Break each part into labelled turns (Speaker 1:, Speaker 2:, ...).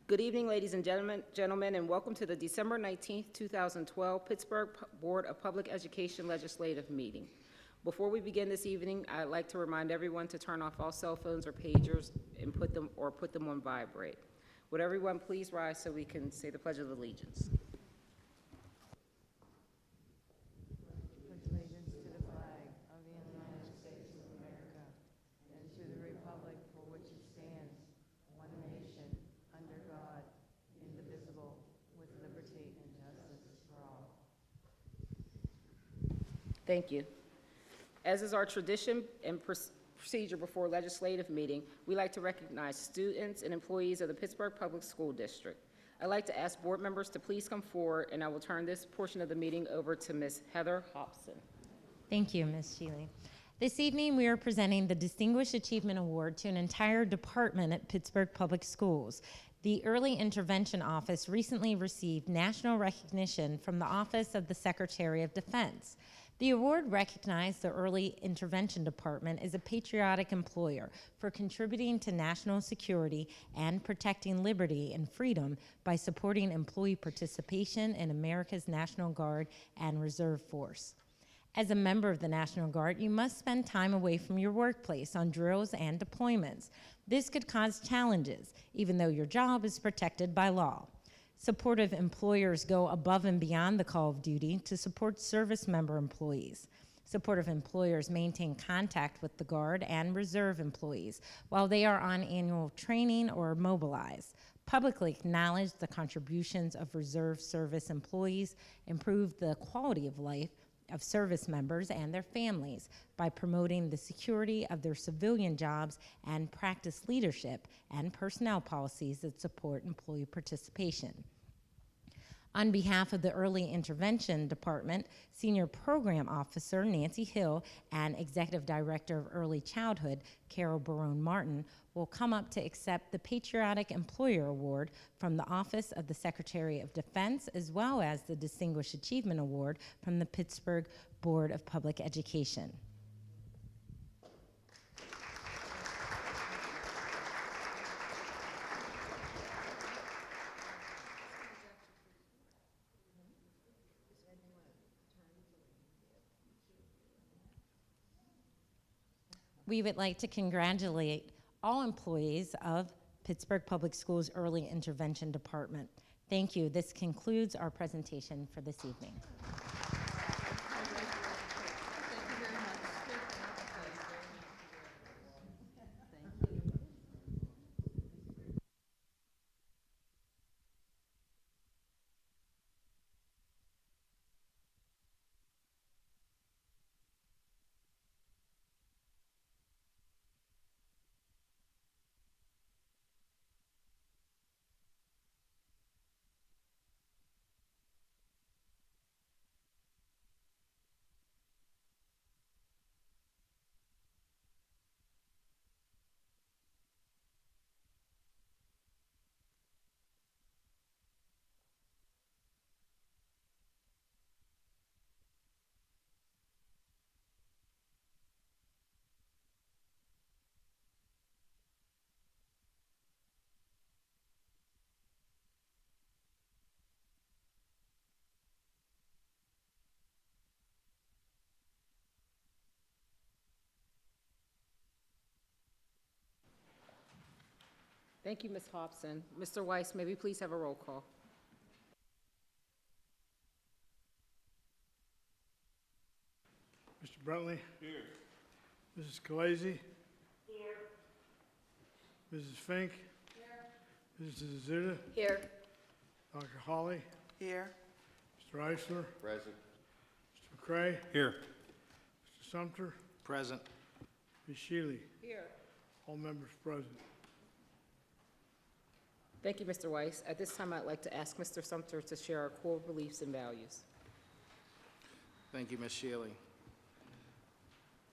Speaker 1: Good evening, ladies and gentlemen, and welcome to the December 19th, 2012 Pittsburgh Board of Public Education Legislative Meeting. Before we begin this evening, I'd like to remind everyone to turn off all cell phones or pagers and put them on vibrate. Would everyone please rise so we can say the Pledge of Allegiance? Thank you. As is our tradition and procedure before a legislative meeting, we like to recognize students and employees of the Pittsburgh Public School District. I'd like to ask board members to please come forward, and I will turn this portion of the meeting over to Ms. Heather Hobson.
Speaker 2: Thank you, Ms. Shealy. This evening, we are presenting the Distinguished Achievement Award to an entire department at Pittsburgh Public Schools. The Early Intervention Office recently received national recognition from the Office of the Secretary of Defense. The award recognized the Early Intervention Department as a patriotic employer for contributing to national security and protecting liberty and freedom by supporting employee participation in America's National Guard and Reserve Force. As a member of the National Guard, you must spend time away from your workplace on drills and deployments. This could cause challenges, even though your job is protected by law. Supportive employers go above and beyond the call of duty to support service member employees. Supportive employers maintain contact with the Guard and Reserve employees while they are on annual training or mobilized. Publicly acknowledge the contributions of Reserve service employees, improve the quality of life of service members and their families by promoting the security of their civilian jobs and practice leadership and personnel policies that support employee participation. On behalf of the Early Intervention Department, Senior Program Officer Nancy Hill and Executive Director of Early Childhood Carol Barone Martin will come up to accept the Patriotic Employer Award from the Office of the Secretary of Defense, as well as the Distinguished Achievement Award from the Pittsburgh Board of Public Education. We would like to congratulate all employees of Pittsburgh Public Schools Early Intervention Department. Thank you. This concludes our presentation for this evening.
Speaker 1: Thank you, Ms. Hobson. Mr. Weiss, may we please have a roll call?
Speaker 3: Mr. Brentley? Here. Mrs. Khaleesi? Here. Mrs. Fink? Here. Mrs. Azuda?
Speaker 1: Here.
Speaker 3: Dr. Hawley?
Speaker 4: Here.
Speaker 3: Mr. Eisler?
Speaker 5: Present.
Speaker 3: Mr. McCray?
Speaker 5: Here.
Speaker 3: Mr. Sumter?
Speaker 5: Present.
Speaker 3: Ms. Shealy?
Speaker 1: Here.
Speaker 3: All members present.
Speaker 1: Thank you, Mr. Weiss. At this time, I'd like to ask Mr. Sumter to share our core beliefs and values.
Speaker 5: Thank you, Ms. Shealy.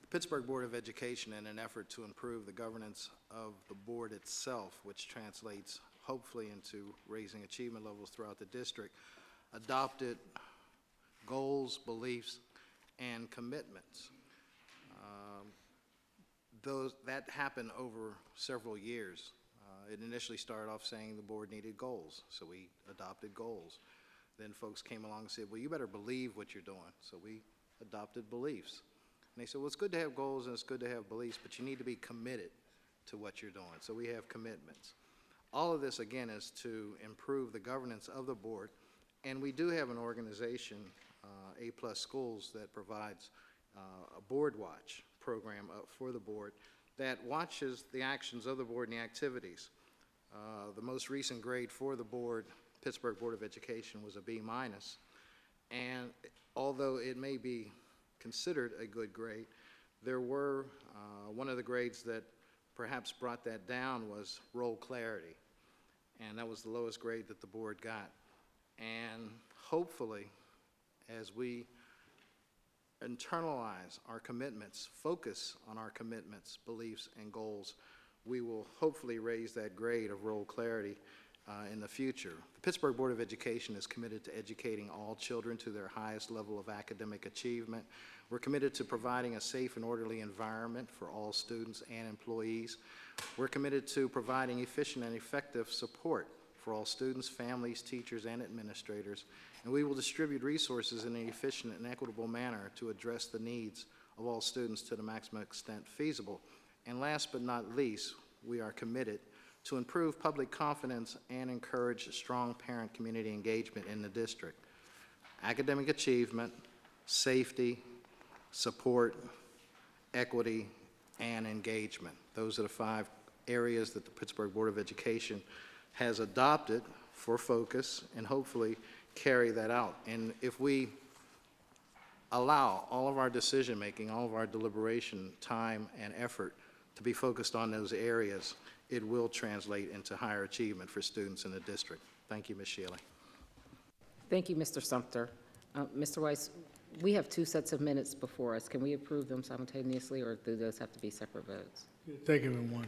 Speaker 5: The Pittsburgh Board of Education, in an effort to improve the governance of the board itself, which translates hopefully into raising achievement levels throughout the district, adopted goals, beliefs, and commitments. That happened over several years. It initially started off saying the board needed goals, so we adopted goals. Then folks came along and said, well, you better believe what you're doing, so we adopted beliefs. And they said, well, it's good to have goals and it's good to have beliefs, but you need to be committed to what you're doing, so we have commitments. All of this, again, is to improve the governance of the board, and we do have an organization, A+ Schools, that provides a board watch program for the board that watches the actions of the board and the activities. The most recent grade for the board, Pittsburgh Board of Education, was a B-, and although it may be considered a good grade, there were, one of the grades that perhaps brought that down was roll clarity, and that was the lowest grade that the board got. And hopefully, as we internalize our commitments, focus on our commitments, beliefs, and goals, we will hopefully raise that grade of roll clarity in the future. The Pittsburgh Board of Education is committed to educating all children to their highest level of academic achievement. We're committed to providing a safe and orderly environment for all students and employees. We're committed to providing efficient and effective support for all students, families, teachers, and administrators. And we will distribute resources in an efficient and equitable manner to address the needs of all students to the maximum extent feasible. And last but not least, we are committed to improve public confidence and encourage strong parent-community engagement in the district. Academic achievement, safety, support, equity, and engagement. Those are the 5 areas that the Pittsburgh Board of Education has adopted for focus, and hopefully carry that out. And if we allow all of our decision-making, all of our deliberation, time, and effort to be focused on those areas, it will translate into higher achievement for students in the district. Thank you, Ms. Shealy.
Speaker 1: Thank you, Mr. Sumter. Mr. Weiss, we have 2 sets of minutes before us. Can we approve them simultaneously, or do those have to be separate votes?
Speaker 3: Take them in one.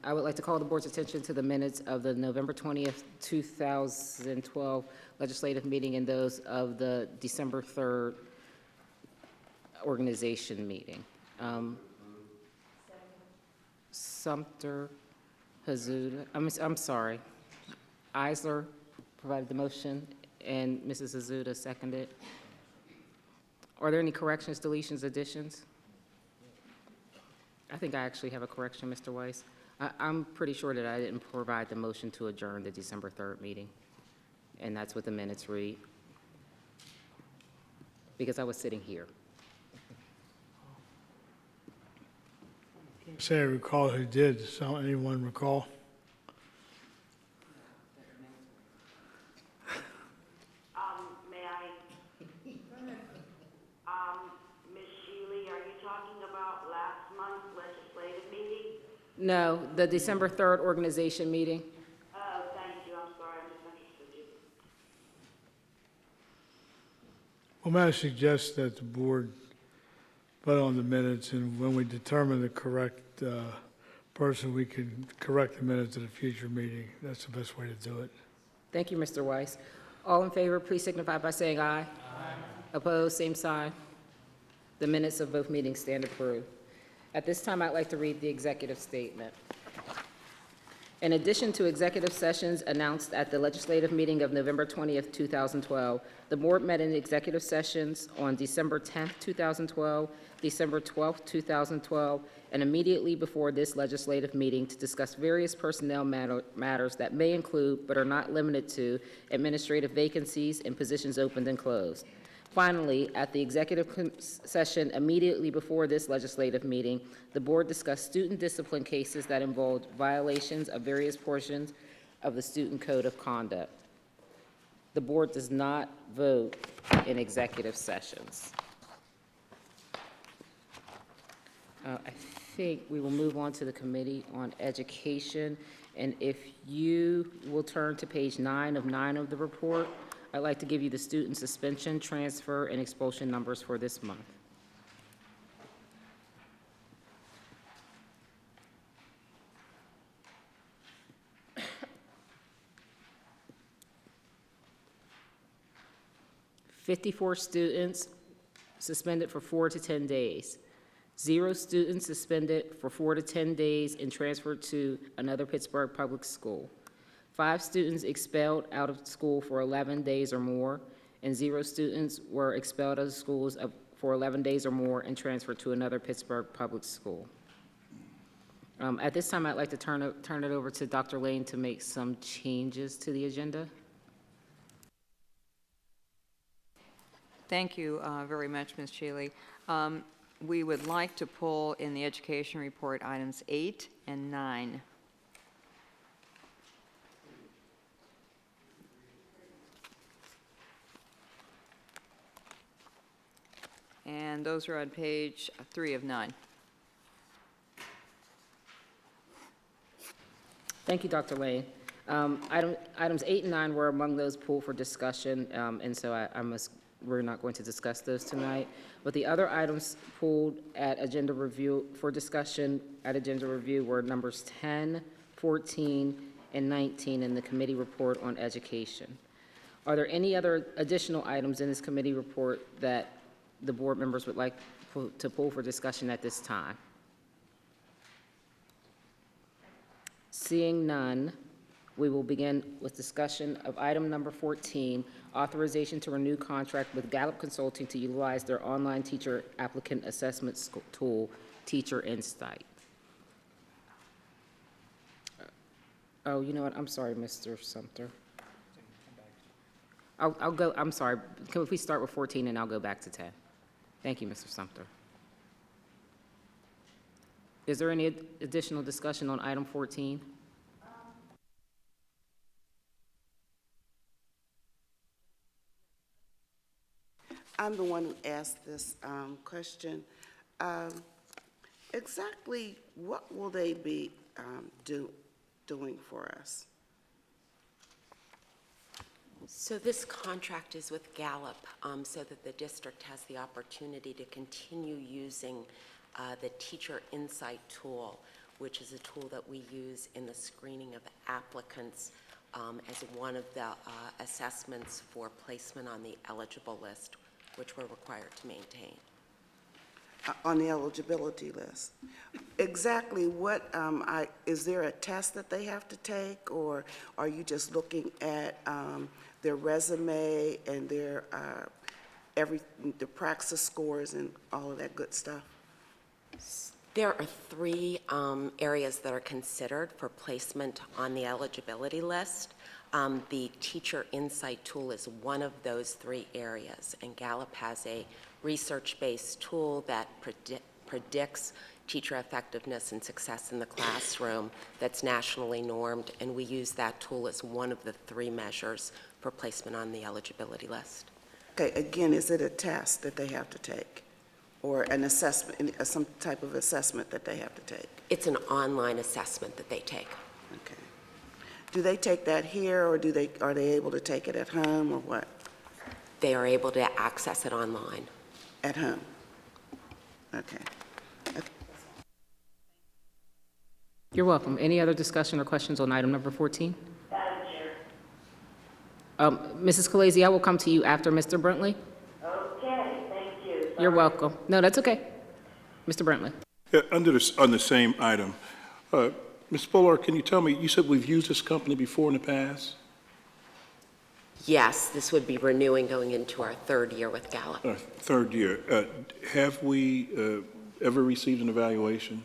Speaker 1: I would like to call the board's attention to the minutes of the November 20th, 2012 legislative meeting and those of the December 3rd organization meeting. Sumter, Hazuda, I'm sorry. Eisler provided the motion, and Mrs. Hazuda seconded. Are there any corrections, deletions, additions? I think I actually have a correction, Mr. Weiss. I'm pretty sure that I didn't provide the motion to adjourn the December 3rd meeting, and that's what the minutes read, because I was sitting here.
Speaker 3: Say I recall who did. So anyone recall?
Speaker 4: May I? Ms. Shealy, are you talking about last month's legislative meeting?
Speaker 1: No, the December 3rd organization meeting.
Speaker 4: Oh, thank you, I'm sorry, I misunderstood you.
Speaker 3: Well, may I suggest that the board vote on the minutes, and when we determine the correct person, we can correct the minutes at a future meeting. That's the best way to do it.
Speaker 1: Thank you, Mr. Weiss. All in favor, please signify by saying aye. Aye. Opposed, same sign. The minutes of both meetings stand approved. At this time, I'd like to read the executive statement. In addition to executive sessions announced at the legislative meeting of November 20th, 2012, the board met in executive sessions on December 10th, 2012, December 12th, 2012, and immediately before this legislative meeting to discuss various personnel matters that may include, but are not limited to, administrative vacancies and positions opened and closed. Finally, at the executive session immediately before this legislative meeting, the board discussed student discipline cases that involved violations of various portions of the Student Code of Conduct. The board does not vote in executive sessions. I think we will move on to the Committee on Education, and if you will turn to page 9 of the report, I'd like to give you the student suspension, transfer, and expulsion numbers for this month. "54 students suspended for 4 to 10 days. 0 students suspended for 4 to 10 days and transferred to another Pittsburgh public school. 5 students expelled out of school for 11 days or more, and 0 students were expelled out of schools for 11 days or more and transferred to another Pittsburgh public school. At this time, I'd like to turn it over to Dr. Lane to make some changes to the agenda.
Speaker 6: Thank you very much, Ms. Shealy. We would like to pull in the education report items 8 and 9. And those are on page 3 of 9.
Speaker 1: Thank you, Dr. Lane. Items 8 and 9 were among those pulled for discussion, and so we're not going to discuss those tonight. But the other items pulled at agenda review for discussion at agenda review were numbers 10, 14, and 19 in the committee report on education. Are there any other additional items in this committee report that the board members would like to pull for discussion at this time? Seeing none, we will begin with discussion of item number 14, authorization to renew contract with Gallup Consulting to utilize their online teacher applicant assessment tool, Teacher Insight. Oh, you know what? I'm sorry, Mr. Sumter. I'll go, I'm sorry. Can we start with 14 and I'll go back to 10? Thank you, Mr. Sumter. Is there any additional discussion on item 14?
Speaker 7: I'm the one who asked this question. Exactly what will they be doing for us?
Speaker 8: So this contract is with Gallup, so that the district has the opportunity to continue using the Teacher Insight tool, which is a tool that we use in the screening of applicants as one of the assessments for placement on the eligible list, which we're required to maintain.
Speaker 7: On the eligibility list. Exactly what, is there a test that they have to take, or are you just looking at their resume and their the Praxis scores and all of that good stuff?
Speaker 8: There are 3 areas that are considered for placement on the eligibility list. The Teacher Insight tool is one of those 3 areas, and Gallup has a research-based tool that predicts teacher effectiveness and success in the classroom that's nationally normed, and we use that tool as one of the 3 measures for placement on the eligibility list.
Speaker 7: Okay, again, is it a test that they have to take, or an assessment, some type of assessment that they have to take?
Speaker 8: It's an online assessment that they take.
Speaker 7: Okay. Do they take that here, or are they able to take it at home, or what?
Speaker 8: They are able to access it online.
Speaker 7: At home? Okay.
Speaker 1: You're welcome. Any other discussion or questions on item number 14?
Speaker 4: Madam Chair.
Speaker 1: Mrs. Khaleesi, I will come to you after Mr. Brentley.
Speaker 4: Okay, thank you.
Speaker 1: You're welcome. No, that's okay. Mr. Brentley.
Speaker 9: Yeah, on the same item, Ms. Fuller, can you tell me, you said we've used this company before in the past?
Speaker 8: Yes, this would be renewing going into our 3rd year with Gallup.
Speaker 9: Third year. Have we ever received an evaluation?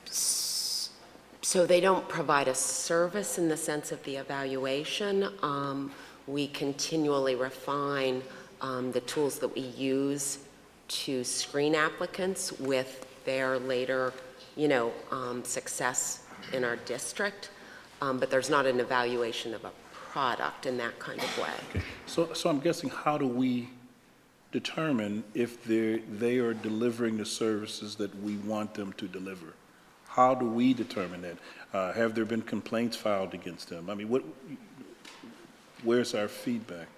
Speaker 8: So they don't provide a service in the sense of the evaluation. We continually refine the tools that we use to screen applicants with their later, success in our district. But there's not an evaluation of a product in that kind of way.
Speaker 9: Okay. So I'm guessing, how do we determine if they are delivering the services that we want them to deliver? How do we determine that? Have there been complaints filed against them? I mean, where's our feedback?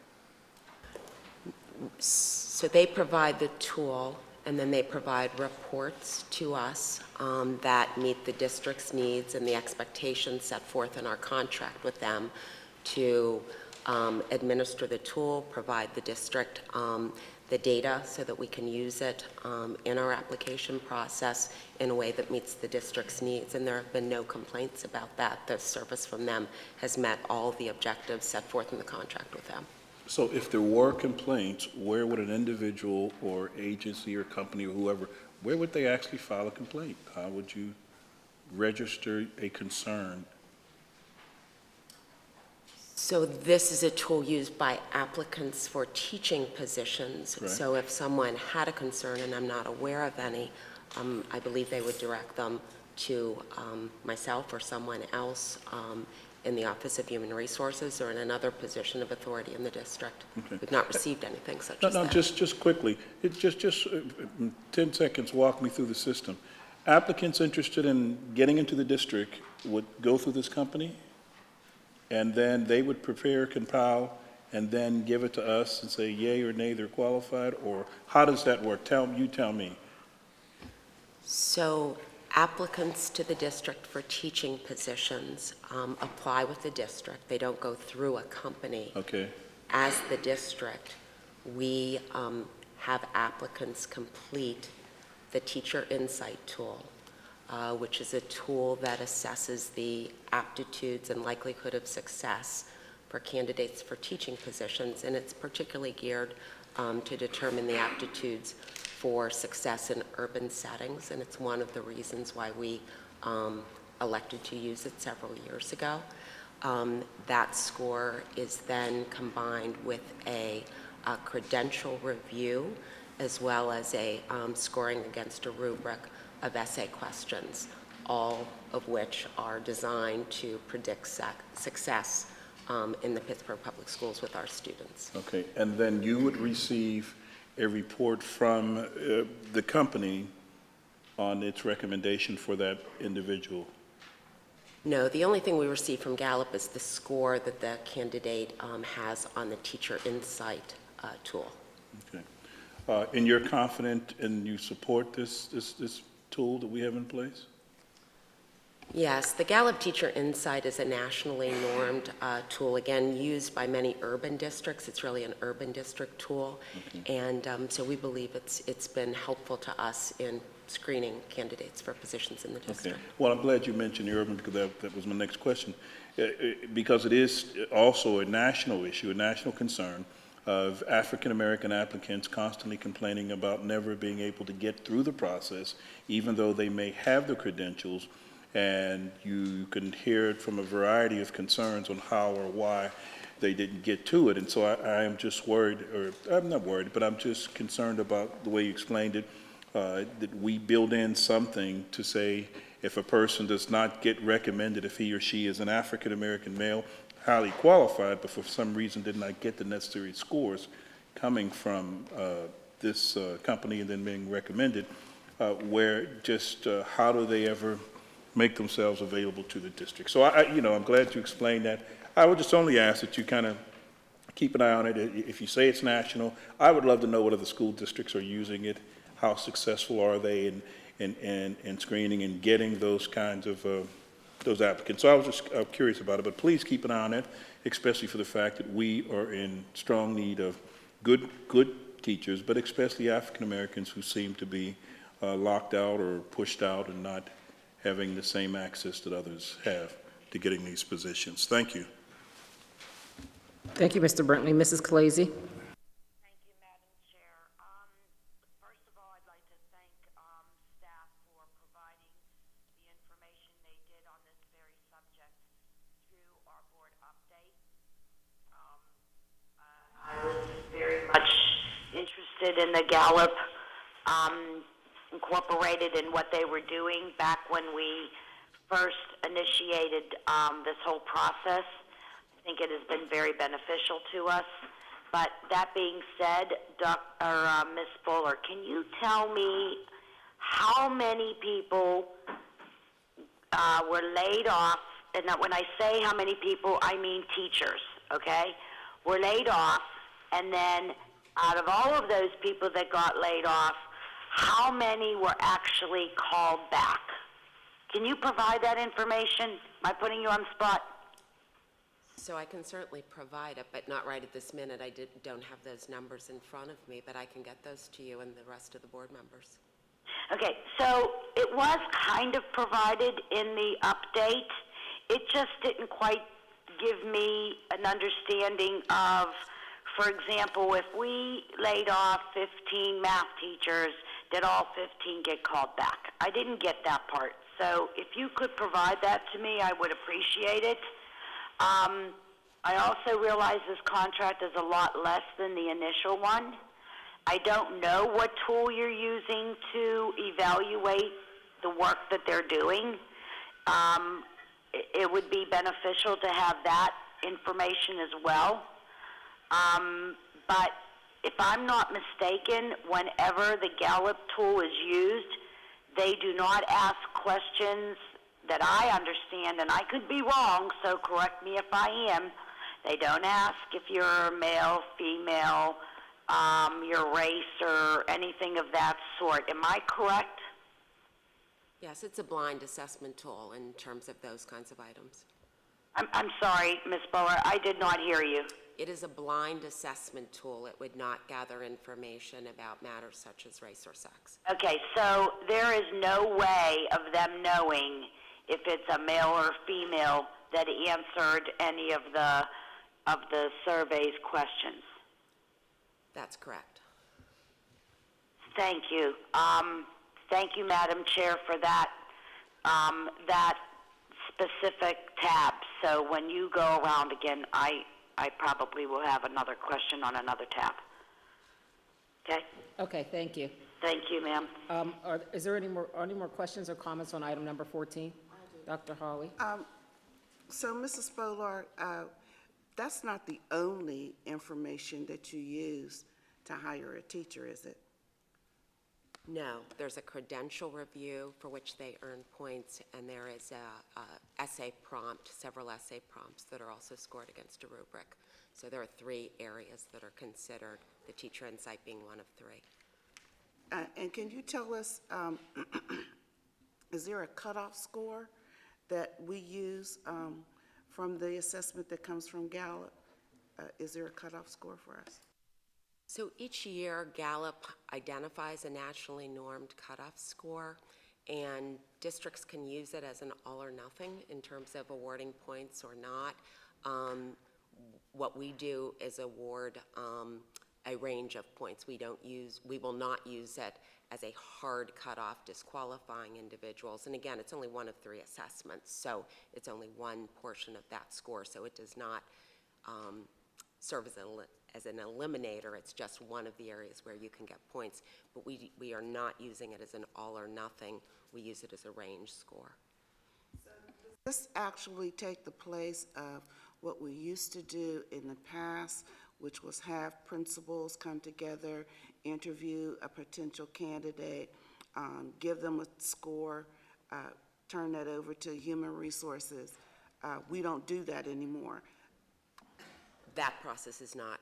Speaker 8: So they provide the tool, and then they provide reports to us that meet the district's needs and the expectations set forth in our contract with them to administer the tool, provide the district the data so that we can use it in our application process in a way that meets the district's needs, and there have been no complaints about that. The service from them has met all the objectives set forth in the contract with them.
Speaker 9: So if there were complaints, where would an individual or agency or company or whoever, where would they actually file a complaint? How would you register a concern?
Speaker 8: So this is a tool used by applicants for teaching positions.
Speaker 9: Right.
Speaker 8: So if someone had a concern, and I'm not aware of any, I believe they would direct them to myself or someone else in the Office of Human Resources or in another position of authority in the district.
Speaker 9: Okay.
Speaker 8: We've not received anything such
Speaker 9: No,
Speaker 8: as
Speaker 9: no,
Speaker 8: that.
Speaker 9: just quickly, 10 seconds, walk me through the system. Applicants interested in getting into the district would go through this company, and then they would prepare, compile, and then give it to us and say yay or nay, they're qualified, or how does that work? Tell me.
Speaker 8: So applicants to the district for teaching positions apply with the district. They don't go through a company.
Speaker 9: Okay,
Speaker 8: As the district, we have applicants complete the Teacher Insight tool, which is a tool that assesses the aptitudes and likelihood of success for candidates for teaching positions, and it's particularly geared to determine the aptitudes for success in urban settings, and it's one of the reasons why we elected to use it several years ago. That score is then combined with a credential review, as well as a scoring against a rubric of essay questions, all of which are designed to predict success in the Pittsburgh Public Schools with our students.
Speaker 9: okay. And then you would receive a report from the company on its recommendation for that individual?
Speaker 8: No, the only thing we receive from Gallup is the score that the candidate has on the Teacher Insight tool.
Speaker 9: Okay. And you're confident and you support this tool that we have in place?
Speaker 8: Yes, the Gallup Teacher Insight is a nationally normed tool, again, used by many urban districts. It's really an urban district tool.
Speaker 9: Okay.
Speaker 8: And so we believe it's been helpful to us in screening candidates for positions in the
Speaker 9: Okay.
Speaker 8: district.
Speaker 9: Well, I'm glad you mentioned the urban, because that was my next question. Because it is also a national issue, a national concern of African-American applicants constantly complaining about never being able to get through the process, even though they may have the credentials. And you can hear it from a variety of concerns on how or why they didn't get to it. And so I am just worried, or I'm not worried, but I'm just concerned about the way you explained it, that we build in something to say if a person does not get recommended, if he or she is an African-American male, highly qualified, but for some reason did not get the necessary scores coming from this company and then being recommended, where just how do they ever make themselves available to the district? So I'm glad you explained that. I would just only ask that you kind of keep an eye on it. If you say it's national, I would love to know what other school districts are using it. How successful are they in screening and getting those kinds of those applicants? So I was just curious about it, but please keep an eye on it, especially for the fact that we are in strong need of good teachers, but especially African Americans who seem to be locked out or pushed out and not having the same access that others have to getting these positions. Thank you.
Speaker 1: Thank you, Mr. Brentley. Mrs. Kalasi?
Speaker 4: Thank you, Madam Chair. First of all, I'd like to thank staff for providing the information they did on this very subject through our board update. I was very much interested in the Gallup incorporated in what they were doing back when we first initiated this whole process. I think it has been very beneficial to us. But that being said, Ms. Fuller, can you tell me how many people were laid off? And when I say how many people, I mean teachers, okay? Were laid off, and then out of all of those people that got laid off, how many were actually called back? Can you provide that information? Am I putting you on the spot?
Speaker 8: So I can certainly provide it, but not right at this minute. I don't have those numbers in front of me, but I can get those to you and the rest of the board members.
Speaker 4: Okay, so it was kind of provided in the update. It just didn't quite give me an understanding of, for example, if we laid off 15 math teachers, did all 15 get called back? I didn't get that part. So if you could provide that to me, I would appreciate it. I also realize this contract is a lot less than the initial one. I don't know what tool you're using to evaluate the work that they're doing. It would be beneficial to have that information as well. But if I'm not mistaken, whenever the Gallup tool is used, they do not ask questions that I understand, and I could be wrong, so correct me if I am. They don't ask if you're male, female, your race, or anything of that sort. Am I correct?
Speaker 8: Yes, it's a blind assessment tool in terms of those kinds of items.
Speaker 4: I'm sorry, Ms. Bower, I did not hear you.
Speaker 8: It is a blind assessment tool. It would not gather information about matters such as race or sex.
Speaker 4: Okay, so there is no way of them knowing if it's a male or female that answered any of the survey's questions.
Speaker 8: That's correct.
Speaker 4: Thank you. Thank you, Madam Chair, for that specific tab. So when you go around again, I probably will have another question on another tab. Okay?
Speaker 1: Okay, thank you.
Speaker 4: Thank you, ma'am.
Speaker 1: Is there any more questions or comments on item number 14? Dr. Hawley?
Speaker 7: So, Mrs. Spolar, that's not the only information that you use to hire a teacher, is it?
Speaker 8: No, there's a credential review for which they earn points, and there is a essay prompt, several essay prompts that are also scored against a rubric. So there are 3 areas that are considered, the teacher insight being one of 3.
Speaker 7: And can you tell us, is there a cutoff score that we use from the assessment that comes from Gallup? Is there a cutoff score for us?
Speaker 8: So each year, Gallup identifies a nationally normed cutoff score, and districts can use it as an all or nothing in terms of awarding points or not. What we do is award a range of points. We will not use it as a hard cutoff disqualifying individuals. And again, it's only one of 3 assessments, so it's only one portion of that score, so it does not serve as an eliminator. It's just one of the areas where you can get points, but we are not using it as an all or nothing. We use it as a range score.
Speaker 7: So does this actually take the place of what we used to do in the past, which was have principals come together, interview a potential candidate, give them a score, turn that over to human resources? We don't do that anymore.
Speaker 8: That process is not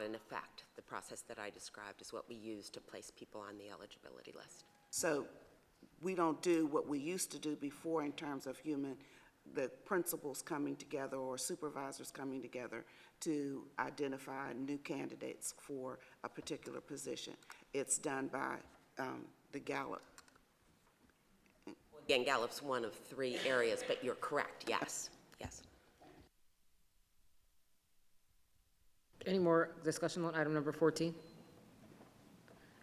Speaker 8: in effect. The process that I described is what we use to place people on the eligibility list.
Speaker 7: So we don't do what we used to do before in terms of the principals coming together or supervisors coming together to identify new candidates for a particular position. It's done by the Gallup.
Speaker 8: Again, Gallup's one of 3 areas, but you're correct, yes, yes.
Speaker 1: Any more discussion on item number 14?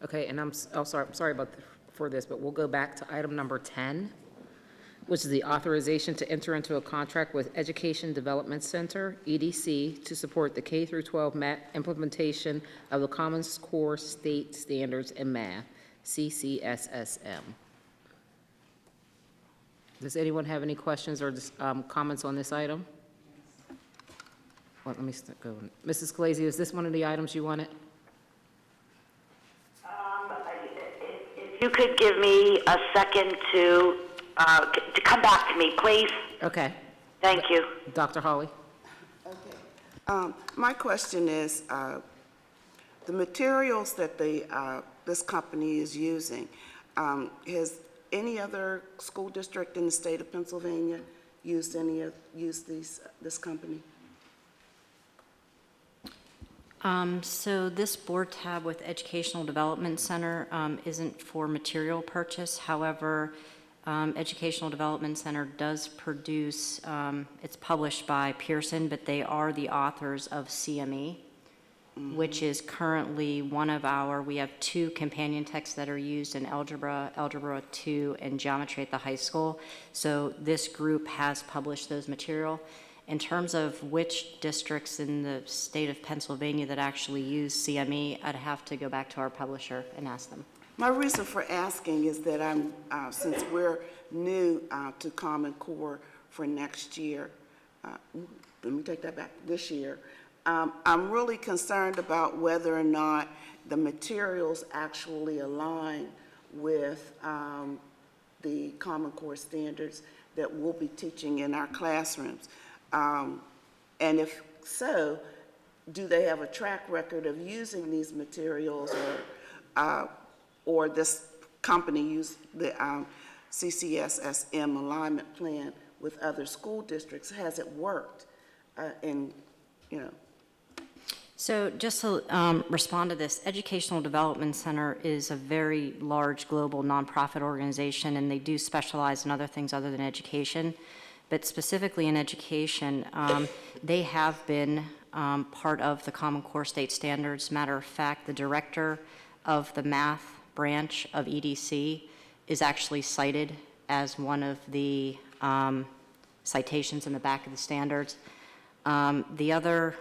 Speaker 1: Okay, and I'm sorry for this, but we'll go back to item number 10, which is the authorization to enter into a contract with Education Development Center, EDC, to support the K-12 implementation of the Common Core State Standards in Math, CCSSM. Does anyone have any questions or comments on this item? Well, let me go. Mrs. Scalise, is this one of the items you wanted?
Speaker 4: If you could give me a second to come back to me, please.
Speaker 1: Okay.
Speaker 4: Thank you.
Speaker 1: Dr. Hawley?
Speaker 7: Okay. My question is, the materials that this company is using, has any other school district in the state of Pennsylvania used this company?
Speaker 10: So this board tab with Educational Development Center isn't for material purchase. However, Educational Development Center does produce, it's published by Pearson, but they are the authors of CME, which is currently we have 2 companion texts that are used in Algebra 2, and Geometry at the high school. So this group has published those material. In terms of which districts in the state of Pennsylvania that actually use CME, I'd have to go back to our publisher and ask them.
Speaker 7: My reason for asking is that since we're new to Common Core for next year, let me take that back, this year, I'm really concerned about whether or not the materials actually align with the Common Core standards that we'll be teaching in our classrooms. And if so, do they have a track record of using these materials, or this company use the CCSSM alignment plan with other school districts? Has it worked?
Speaker 10: So just to respond to this, Educational Development Center is a very large global nonprofit organization, and they do specialize in other things other than education. But specifically in education, they have been part of the Common Core state standards. Matter of fact, the director of the math branch of EDC is actually cited as one of the citations in the back of the standards. The other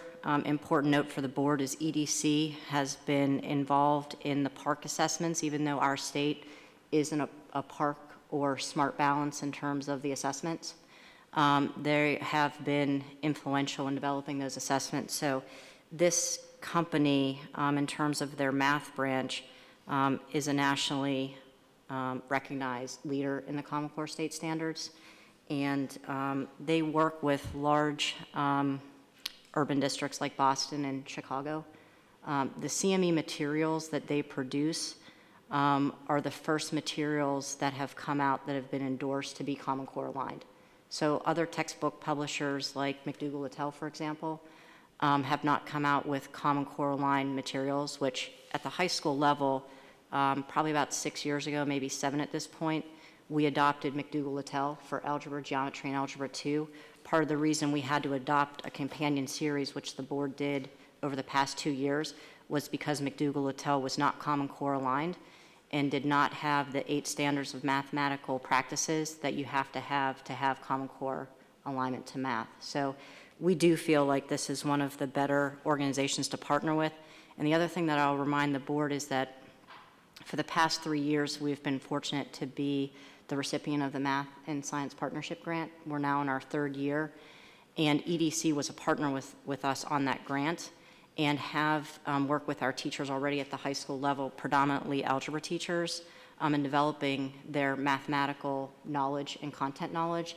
Speaker 10: important note for the board is EDC has been involved in the park assessments, even though our state isn't a park or smart balance in terms of the assessments. They have been influential in developing those assessments. So this company, in terms of their math branch, is a nationally recognized leader in the Common Core state standards. And they work with large urban districts like Boston and Chicago. The CME materials that they produce are the first materials that have come out that have been endorsed to be Common Core aligned. So other textbook publishers like McDougall-Littell, for example, have not come out with Common Core aligned materials, which at the high school level, probably about 6 years ago, maybe 7 at this point, we adopted McDougall-Littell for Algebra, Geometry, and Algebra 2. Part of the reason we had to adopt a companion series, which the board did over the past 2 years, was because McDougall-Littell was not Common Core aligned and did not have the 8 standards of mathematical practices that you have to have Common Core alignment to math. So we do feel like this is one of the better organizations to partner with. And the other thing that I'll remind the board is that for the past 3 years, we've been fortunate to be the recipient of the Math and Science Partnership Grant. We're now in our 3rd year, and EDC was a partner with us on that grant, and have worked with our teachers already at the high school level, predominantly algebra teachers, in developing their mathematical knowledge and content knowledge.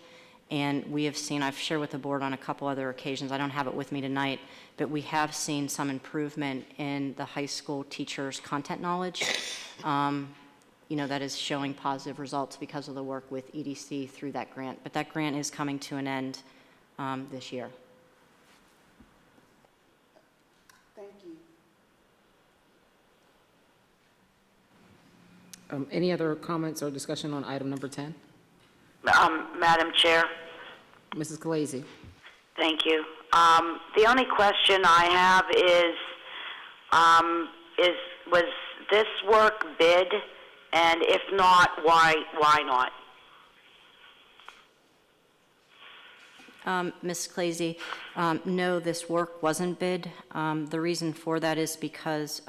Speaker 10: And we have seen, I've shared with the board on a couple other occasions, I don't have it with me tonight, but we have seen some improvement in the high school teachers' content knowledge. That is showing positive results because of the work with EDC through that grant. But that grant is coming to an end this year.
Speaker 7: Thank you.
Speaker 1: Any other comments or discussion on item number 10?
Speaker 4: Madam Chair,
Speaker 1: Mrs. Khaleesi.
Speaker 4: thank you. The only question I have is was this work bid? And if not, why not?
Speaker 10: Ms. Khaleesi, no, this work wasn't bid. The reason for that is because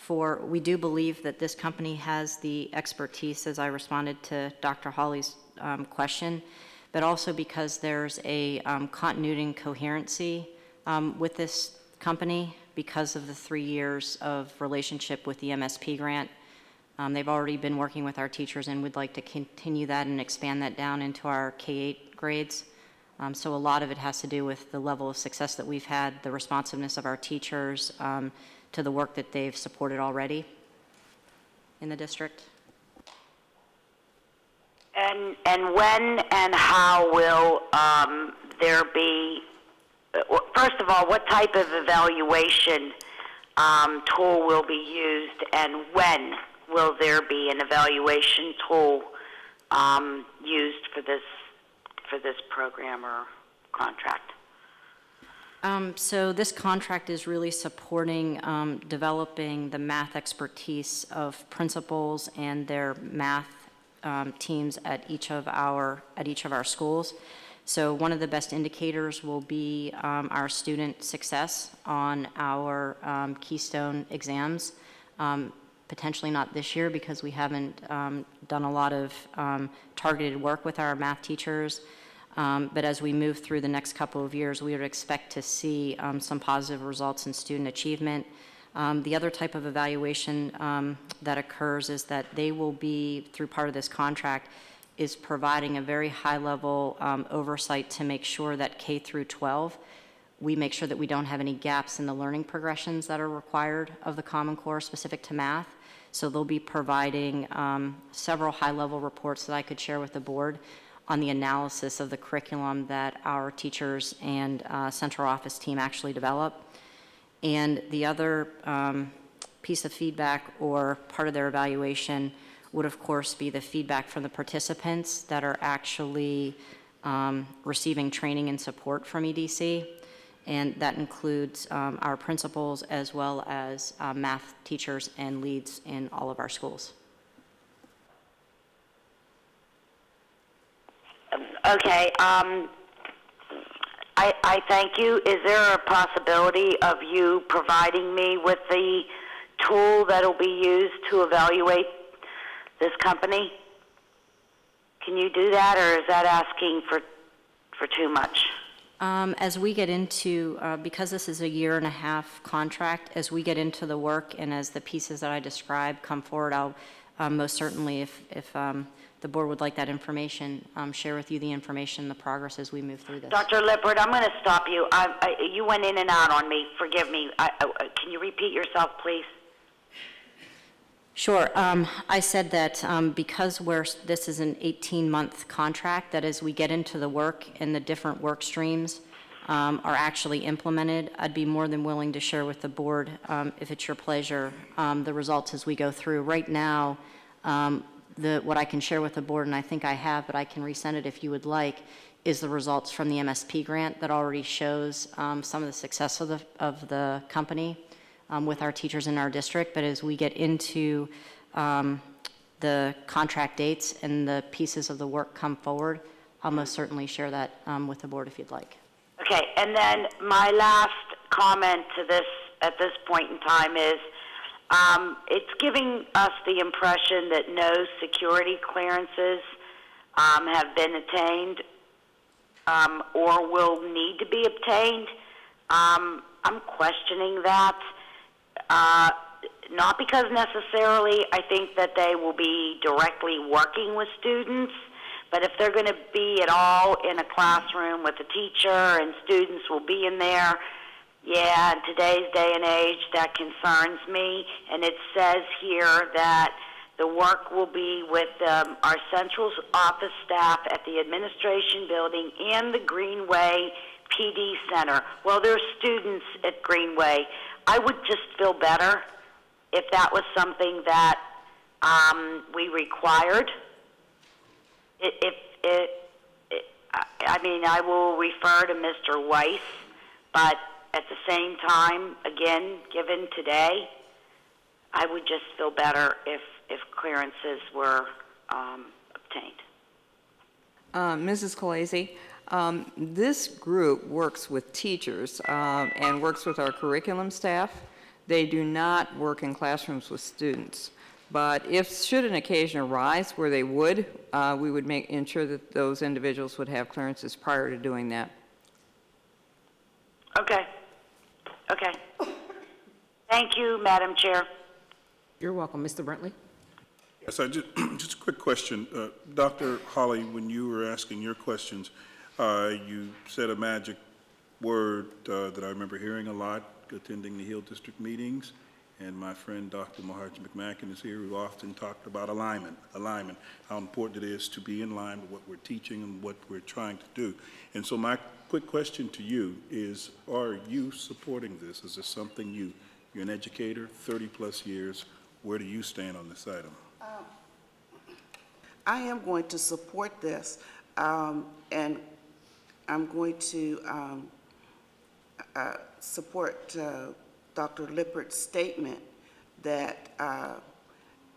Speaker 10: we do believe that this company has the expertise, as I responded to Dr. Hawley's question, but also because there's a continuity and coherency with this company because of the 3 years of relationship with the MSP grant. They've already been working with our teachers, and would like to continue that and expand that down into our K-8 grades. So a lot of it has to do with the level of success that we've had, the responsiveness of our teachers to the work that they've supported already in the district.
Speaker 4: And when and how will there be, first of all, what type of evaluation tool will be used, and when will there be an evaluation tool used for this program or contract?
Speaker 10: So this contract is really supporting developing the math expertise of principals and their math teams at each of our schools. So one of the best indicators will be our student success on our Keystone exams. Potentially not this year because we haven't done a lot of targeted work with our math teachers. But as we move through the next couple of years, we would expect to see some positive results in student achievement. The other type of evaluation that occurs is that they will be, through part of this contract, is providing a very high-level oversight to make sure that K through 12, we make sure that we don't have any gaps in the learning progressions that are required of the Common Core specific to math. So they'll be providing several high-level reports that I could share with the board on the analysis of the curriculum that our teachers and central office team actually develop. And the other piece of feedback or part of their evaluation would, of course, be the feedback from the participants that are actually receiving training and support from EDC. And that includes our principals as well as math teachers and leads in all of our schools.
Speaker 4: Okay, I thank you. Is there a possibility of you providing me with the tool that'll be used to evaluate this company? Can you do that, or is that asking for too much?
Speaker 10: As we get into, because this is a 1.5-year contract, as we get into the work and as the pieces that I described come forward, I'll most certainly, if the board would like that information, share with you the information, the progress as we move through this.
Speaker 4: Dr. Lippert, I'm going to stop you. You went in and out on me. Forgive me. Can you repeat yourself, please?
Speaker 10: Sure. I said that because this is an 18-month contract, that as we get into the work and the different work streams are actually implemented, I'd be more than willing to share with the board, if it's your pleasure, the results as we go through. Right now, what I can share with the board, and I think I have, but I can resend it if you would like, is the results from the MSP grant that already shows some of the success of the company with our teachers in our district. But as we get into the contract dates and the pieces of the work come forward, I'll most certainly share that with the board if you'd like.
Speaker 4: Okay, and then my last comment to this at this point in time is it's giving us the impression that no security clearances have been attained or will need to be obtained. I'm questioning that, not because necessarily I think that they will be directly working with students, but if they're going to be at all in a classroom with a teacher and students will be in there, yeah, in today's day and age, that concerns me. And it says here that the work will be with our central office staff at the administration building and the Greenway PD Center. Well, there's students at Greenway. I would just feel better if that was something that we required. I mean, I will refer to Mr. Weiss, but at the same time, again, given today, I would just feel better if clearances were obtained.
Speaker 6: Mrs. Khaleesi, this group works with teachers and works with our curriculum staff. They do not work in classrooms with students. But should an occasion arise where they would, we would ensure that those individuals would have clearances prior to doing that.
Speaker 4: Okay. Okay. Thank you, Madam Chair.
Speaker 1: You're welcome. Mr. Brentley?
Speaker 9: Yes, just a quick question. Dr. Holly, when you were asking your questions, you said a magic word that I remember hearing a lot attending the Hill District meetings, and my friend Dr. Maharaj McMacken is here, who often talked about alignment, how important it is to be in line with what we're teaching and what we're trying to do. And so my quick question to you is, are you supporting this? Is this something you You're an educator, 30-plus years. Where do you stand on this item?
Speaker 7: I am going to support this, and I'm going to support Dr. Lippert's statement that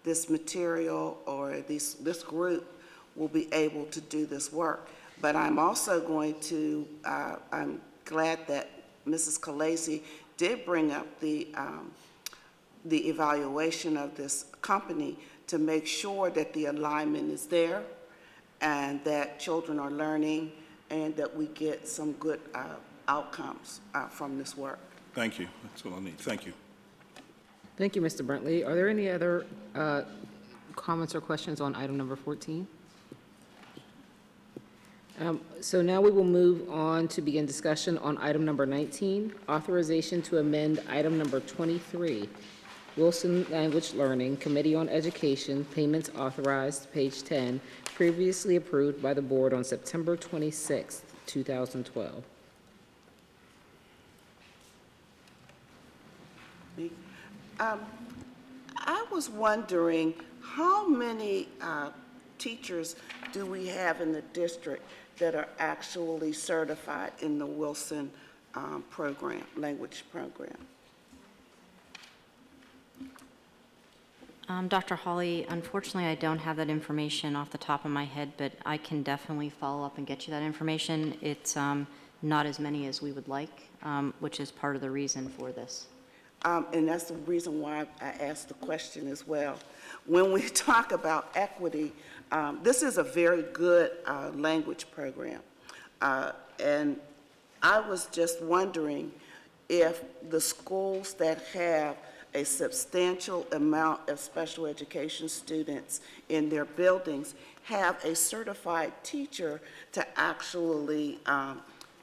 Speaker 7: this material or this group will be able to do this work. But I'm also going to, I'm glad that Mrs. Khaleesi did bring up the evaluation of this company to make sure that the alignment is there and that children are learning and that we get some good outcomes from this work.
Speaker 9: Thank you. That's all I need. Thank you.
Speaker 1: Thank you, Mr. Brentley. Are there any other comments or questions on item number 14? So now we will move on to begin discussion on item number 19, authorization to amend item number 23, Wilson Language Learning Committee on Education, payments authorized, page 10, previously approved by the board on September 26, 2012.
Speaker 7: I was wondering how many teachers do we have in the district that are actually certified in the Wilson program, language program?
Speaker 10: Dr. Hawley, unfortunately, I don't have that information off the top of my head, but I can definitely follow up and get you that information. It's not as many as we would like, which is part of the reason for this.
Speaker 7: And that's the reason why I asked the question as well. When we talk about equity, this is a very good language program. And I was just wondering if the schools that have a substantial amount of special education students in their buildings have a certified teacher to actually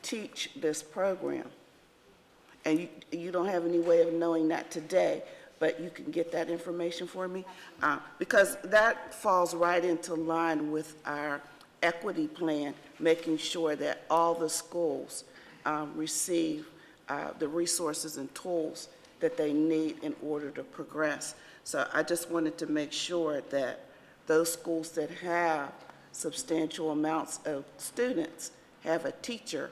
Speaker 7: teach this program. And you don't have any way of knowing that today, but you can get that information for me? Because that falls right into line with our equity plan, making sure that all the schools receive the resources and tools that they need in order to progress. So I just wanted to make sure that those schools that have substantial amounts of students have a teacher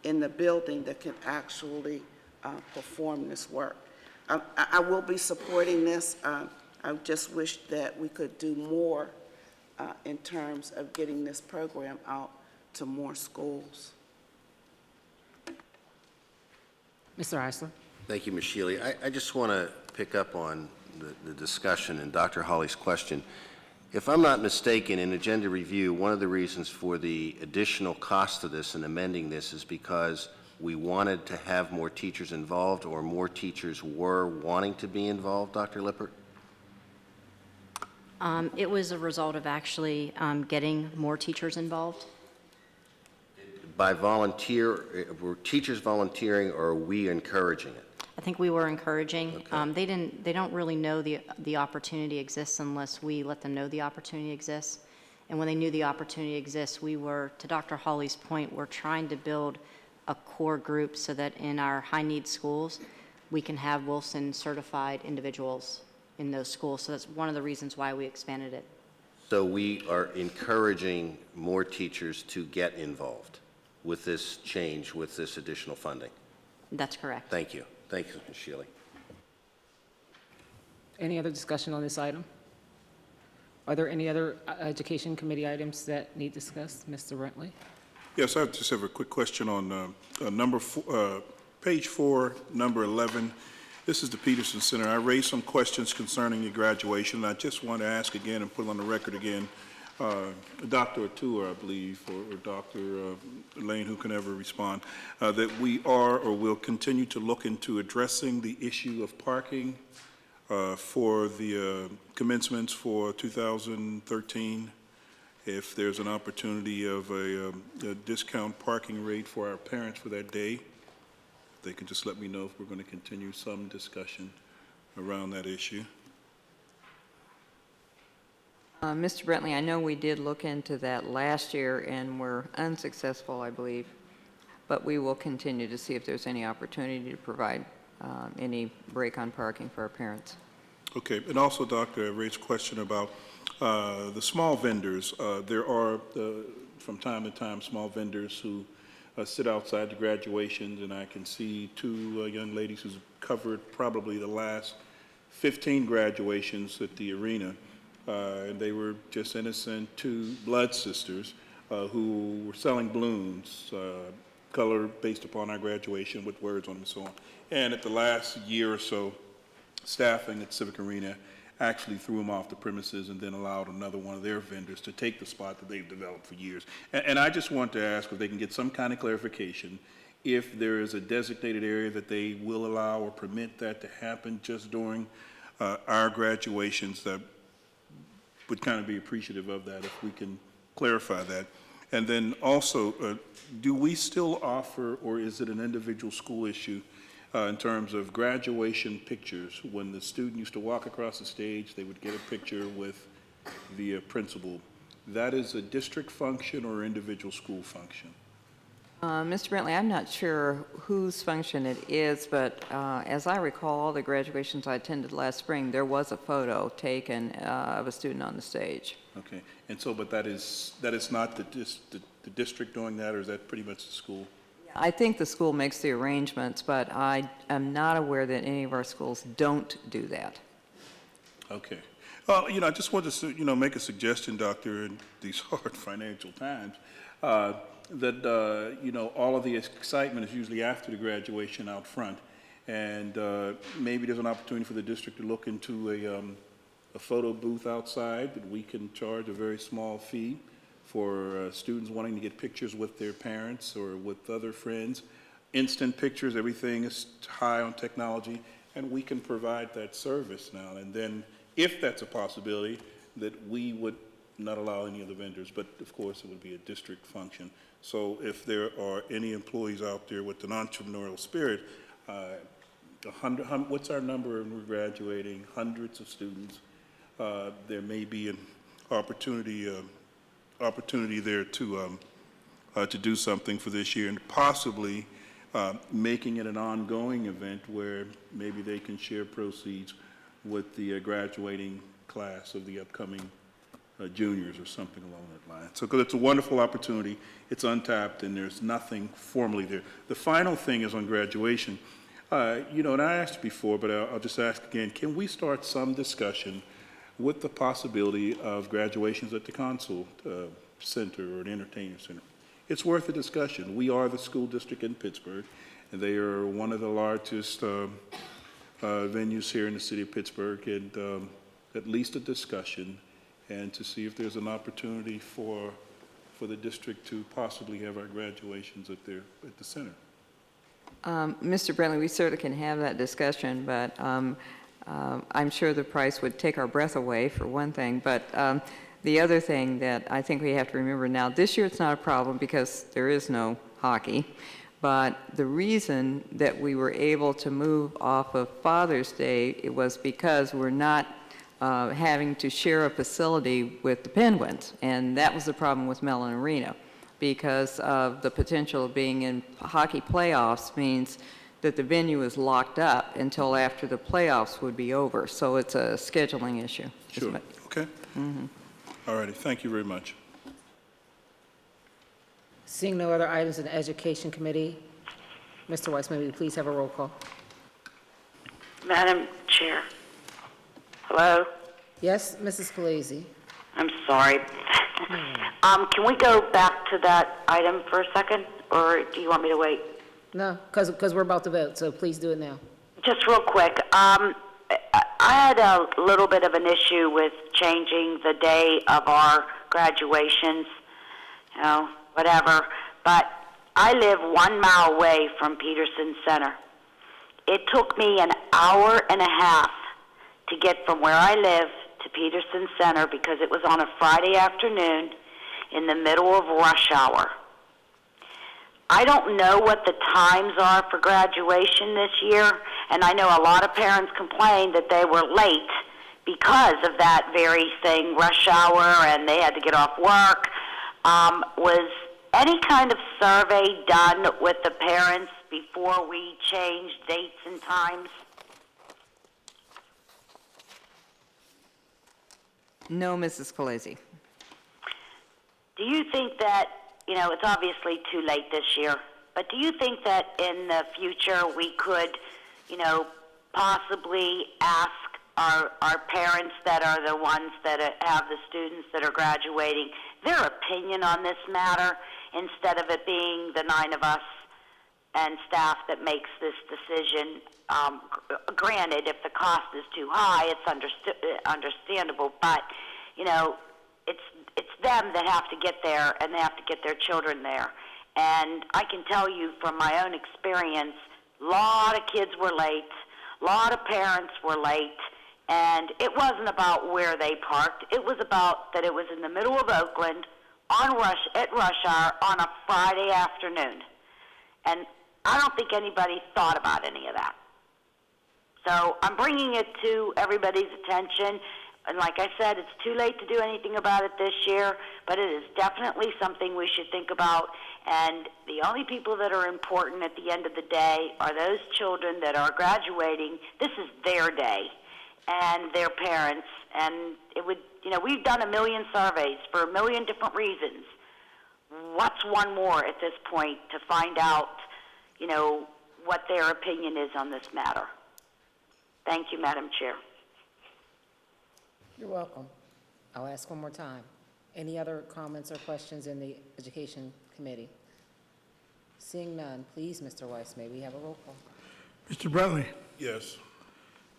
Speaker 7: in the building that can actually perform this work. I will be supporting this. I just wish that we could do more in terms of getting this program out to more schools.
Speaker 1: Mr. Eisler?
Speaker 11: Thank you, Ms. Shealy. I just want to pick up on the discussion and Dr. Hawley's question. If I'm not mistaken, in agenda review, one of the reasons for the additional cost of this and amending this is because we wanted to have more teachers involved, or more teachers were wanting to be involved, Dr. Lippert?
Speaker 10: It was a result of actually getting more teachers involved.
Speaker 11: By volunteer, were teachers volunteering, or are we encouraging it?
Speaker 10: I think we were encouraging.
Speaker 11: Okay.
Speaker 10: They don't really know the opportunity exists unless we let them know the opportunity exists. And when they knew the opportunity exists, we were, to Dr. Hawley's point, we're trying to build a core group so that in our high-need schools, we can have Wilson certified individuals in those schools. So that's one of the reasons why we expanded it.
Speaker 11: So we are encouraging more teachers to get involved with this change, with this additional funding.
Speaker 10: That's correct.
Speaker 11: Thank you. Thank you, Ms. Shealy.
Speaker 1: Any other discussion on this item? Are there any other Education Committee items that need discussed? Mr. Brentley?
Speaker 9: Yes, I just have a quick question on page 4, number 11. This is the Peterson Center. I raised some questions concerning your graduation. I just want to ask again and put it on the record again, Dr. Atua, I believe, or Dr. Lane, who can ever respond, that we are or will continue to look into addressing the issue of parking for the commencements for 2013. If there's an opportunity of a discount parking rate for our parents for that day, they can just let me know if we're going to continue some discussion around that issue.
Speaker 6: Mr. Brentley, I know we did look into that last year and were unsuccessful, I believe, but we will continue to see if there's any opportunity to provide any break on parking for our parents.
Speaker 9: Okay, and also, Doctor, I raised a question about the small vendors. There are, from time to time, small vendors who sit outside the graduations, and I can see two young ladies who've covered probably the last 15 graduations at the arena, and they were just innocent two blood sisters who were selling balloons, color based upon our graduation with words on them and so on. And at the last year or so, staffing at Civic Arena actually threw them off the premises and then allowed another one of their vendors to take the spot that they've developed for years. And I just want to ask if they can get some kind of clarification if there is a designated area that they will allow or permit that to happen just during our graduations. That would kind of be appreciative of that if we can clarify that. And then also, do we still offer, or is it an individual school issue, in terms of graduation pictures? When the student used to walk across the stage, they would get a picture with the principal. That is a district function or individual school function?
Speaker 6: Mr. Bentley, I'm not sure whose function it is, but as I recall, all the graduations I attended last spring, there was a photo taken of a student on the stage.
Speaker 9: Okay, and so, but that is not the district doing that, or is that pretty much the school?
Speaker 6: I think the school makes the arrangements, but I am not aware that any of our schools don't do that.
Speaker 9: Okay. Well, I just wanted to, make a suggestion, Doctor, in these hard financial times, that, all of the excitement is usually after the graduation out front. And maybe there's an opportunity for the district to look into a photo booth outside that we can charge a very small fee for students wanting to get pictures with their parents or with other friends. Instant pictures, everything is high on technology, and we can provide that service now. And then, if that's a possibility, that we would not allow any of the vendors, but of course it would be a district function. So if there are any employees out there with an entrepreneurial spirit, what's our number when we're graduating? Hundreds of students. There may be an opportunity there to do something for this year, and possibly making it an ongoing event where maybe they can share proceeds with the graduating class of the upcoming juniors or something along that line. So, because it's a wonderful opportunity, it's untapped, and there's nothing formally there. The final thing is on graduation. And I asked before, but I'll just ask again, can we start some discussion with the possibility of graduations at the Console Center or an entertainment center? It's worth a discussion. We are the school district in Pittsburgh, and they are one of the largest venues here in the city of Pittsburgh, and at least a discussion, and to see if there's an opportunity for the district to possibly have our graduations at the center.
Speaker 6: Mr. Brentley, we certainly can have that discussion, but I'm sure the price would take our breath away, for one thing. But the other thing that I think we have to remember now, this year it's not a problem because there is no hockey. But the reason that we were able to move off of Father's Day, it was because we're not having to share a facility with the Penguins. And that was the problem with Mellon Arena, because of the potential of being in hockey playoffs means that the venue is locked up until after the playoffs would be over. So it's a scheduling issue.
Speaker 9: Sure. Okay. All righty. Thank you very much.
Speaker 1: Seeing no other items in the Education Committee, Mr. Weiss, may we please have a roll call?
Speaker 4: Madam Chair. Hello?
Speaker 1: Yes, Mrs. Khaleesi.
Speaker 4: I'm sorry. Can we go back to that item for a second, or do you want me to wait?
Speaker 1: No, because we're about to vote, so please do it now.
Speaker 4: Just real quick, I had a little bit of an issue with changing the day of our graduations, whatever, but I live 1 mile away from Peterson Center. It took me an hour and a half to get from where I live to Peterson Center because it was on a Friday afternoon in the middle of rush hour. I don't know what the times are for graduation this year, and I know a lot of parents complained that they were late because of that very thing, rush hour, and they had to get off work. Was any kind of survey done with the parents before we change dates and times?
Speaker 6: No, Mrs. Khaleesi.
Speaker 4: Do you think that, it's obviously too late this year, but do you think that in the future we could, possibly ask our parents that are the ones that have the students that are graduating their opinion on this matter instead of it being the 9 of us and staff that makes this decision? Granted, if the cost is too high, it's understandable, but, it's them that have to get there, and they have to get their children there. And I can tell you from my own experience, a lot of kids were late, a lot of parents were late, and it wasn't about where they parked. It was about that it was in the middle of Oakland at rush hour on a Friday afternoon. And I don't think anybody thought about any of that. So I'm bringing it to everybody's attention. And like I said, it's too late to do anything about it this year, but it is definitely something we should think about. And the only people that are important at the end of the day are those children that are graduating. This is their day, and their parents. And it would, we've done 1 million surveys for 1 million different reasons. What's one more at this point to find out, what their opinion is on this matter? Thank you, Madam Chair.
Speaker 1: You're welcome. I'll ask one more time. Any other comments or questions in the Education Committee? Seeing none, please, Mr. Weiss, may we have a roll call?
Speaker 3: Mr. Brentley?
Speaker 9: Yes.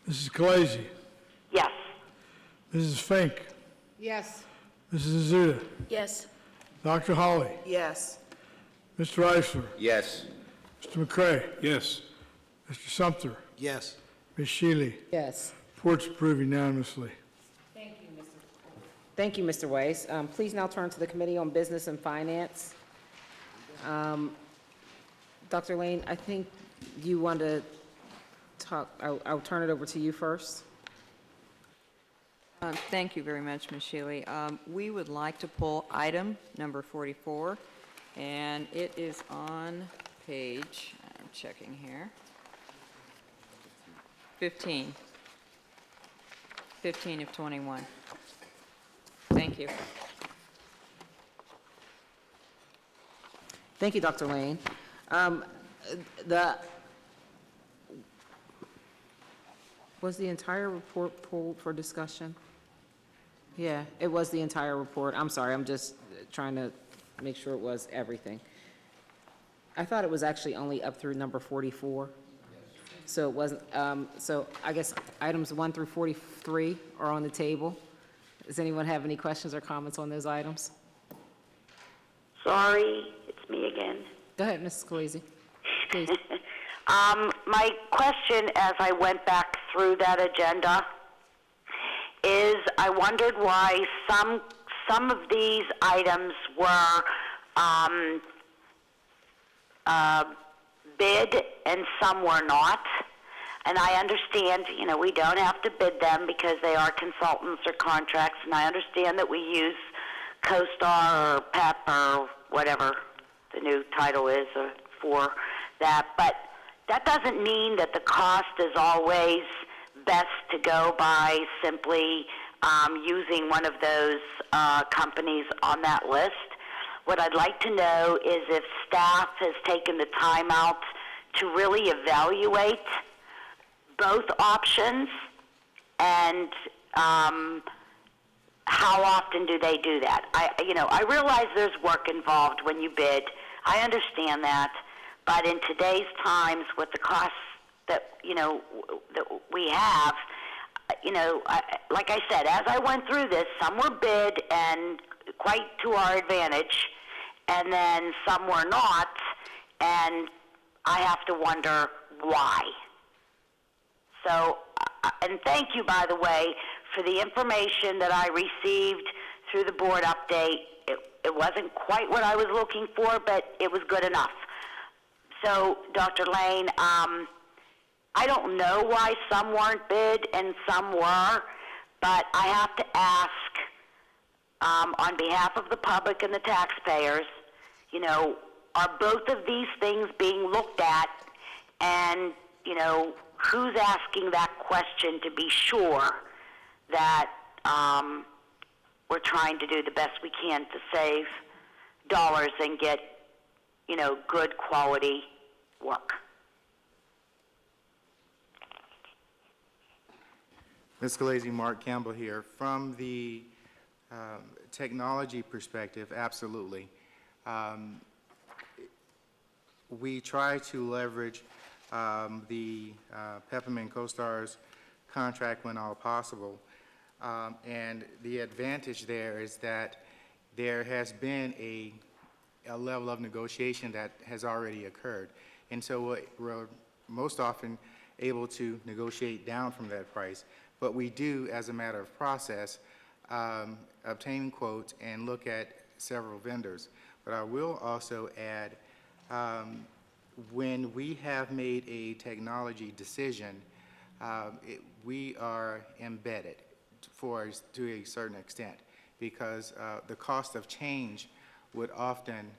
Speaker 3: Mrs. Khaleesi?
Speaker 4: Yes.
Speaker 3: Mrs. Fink?
Speaker 1: Yes.
Speaker 3: Mrs. Azuda?
Speaker 8: Yes.
Speaker 3: Dr. Holly?
Speaker 7: Yes.
Speaker 3: Mr. Eisler?
Speaker 11: Yes.
Speaker 3: Mr. McCray?
Speaker 9: Yes.
Speaker 3: Mr. Sumter?
Speaker 5: Yes.
Speaker 3: Ms. Shealy?
Speaker 1: Yes.
Speaker 3: Report's approved unanimously.
Speaker 1: Thank you, Mr. Weiss. Please now turn to the Committee on Business and Finance. Dr. Lane, I think you want to talk. I'll turn it over to you first.
Speaker 6: Thank you very much, Ms. Shealy. We would like to pull item number 44, and it is on page, I'm checking here, 15 of 21. Thank you.
Speaker 1: Thank you, Dr. Lane. Was the entire report pulled for discussion? Yeah, it was the entire report. I'm sorry, I'm just trying to make sure it was everything. I thought it was actually only up through number 44. So it wasn't, so I guess items 1 through 43 are on the table. Does anyone have any questions or comments on those items?
Speaker 4: Sorry, it's me again.
Speaker 1: Go ahead, Mrs. Khaleesi, please.
Speaker 4: My question as I went back through that agenda is I wondered why some of these items were bid and some were not. And I understand, we don't have to bid them because they are consultants or contracts, and I understand that we use CoStar or PEP or whatever the new title is for that, but that doesn't mean that the cost is always best to go by simply using one of those companies on that list. What I'd like to know is if staff has taken the time out to really evaluate both options, and how often do they do that? I realize there's work involved when you bid. I understand that, but in today's times, with the costs that that we have, like I said, as I went through this, some were bid and quite to our advantage, and then some were not, and I have to wonder why. So, and thank you, by the way, for the information that I received through the board update. It wasn't quite what I was looking for, but it was good enough. So, Dr. Lane, I don't know why some weren't bid and some were, but I have to ask, on behalf of the public and the taxpayers, are both of these things being looked at? And, you know, who's asking that question to be sure that we're trying to do the best we can to save dollars and get, you know, good quality work?
Speaker 12: Ms. Scalise, Mark Campbell here. From the technology perspective, absolutely. We try to leverage the Peppermint CoStar's contract when all possible. And the advantage there is that there has been a level of negotiation that has already occurred. And so we're most often able to negotiate down from that price. But we do, as a matter of process, obtain quotes and look at several vendors. But I will also add, when we have made a technology decision, we are embedded to a certain extent, because the cost of change would often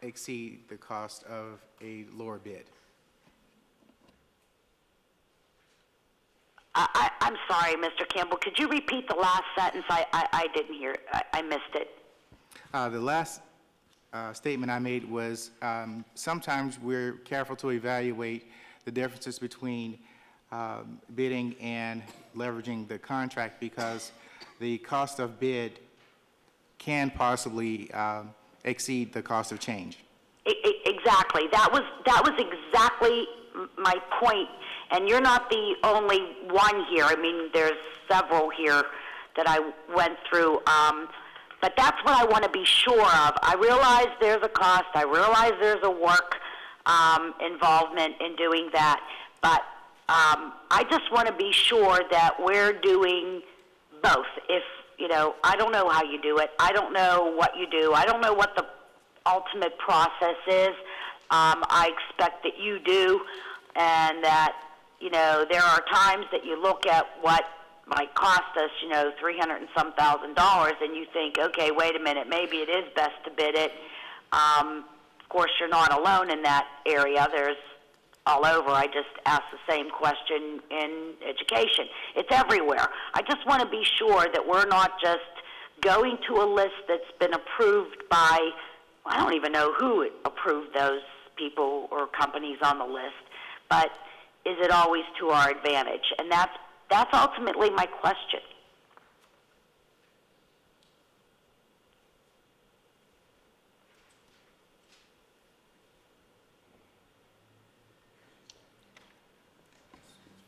Speaker 12: exceed the cost of a lower bid.
Speaker 4: I'm sorry, Mr. Campbell. Could you repeat the last sentence? I didn't hear it. I missed it.
Speaker 12: The last statement I made was sometimes we're careful to evaluate the differences between bidding and leveraging the contract, because the cost of bid can possibly exceed the cost of change.
Speaker 4: Exactly. That was exactly my point. And you're not the only one here. I mean, there's several here that I went through. But that's what I want to be sure of. I realize there's a cost. I realize there's a work involvement in doing that. But I just want to be sure that we're doing both. If, you know, I don't know how you do it. I don't know what you do. I don't know what the ultimate process is. I expect that you do, and that, you know, there are times that you look at what might cost us, you know, $300 and some thousand, and you think, okay, wait a minute, maybe it is best to bid it. Of course, you're not alone in that area. There's all over. I just asked the same question in education. It's everywhere. I just want to be sure that we're not just going to a list that's been approved by, I don't even know who approved those people or companies on the list, but is it always to our advantage? And that's ultimately my question.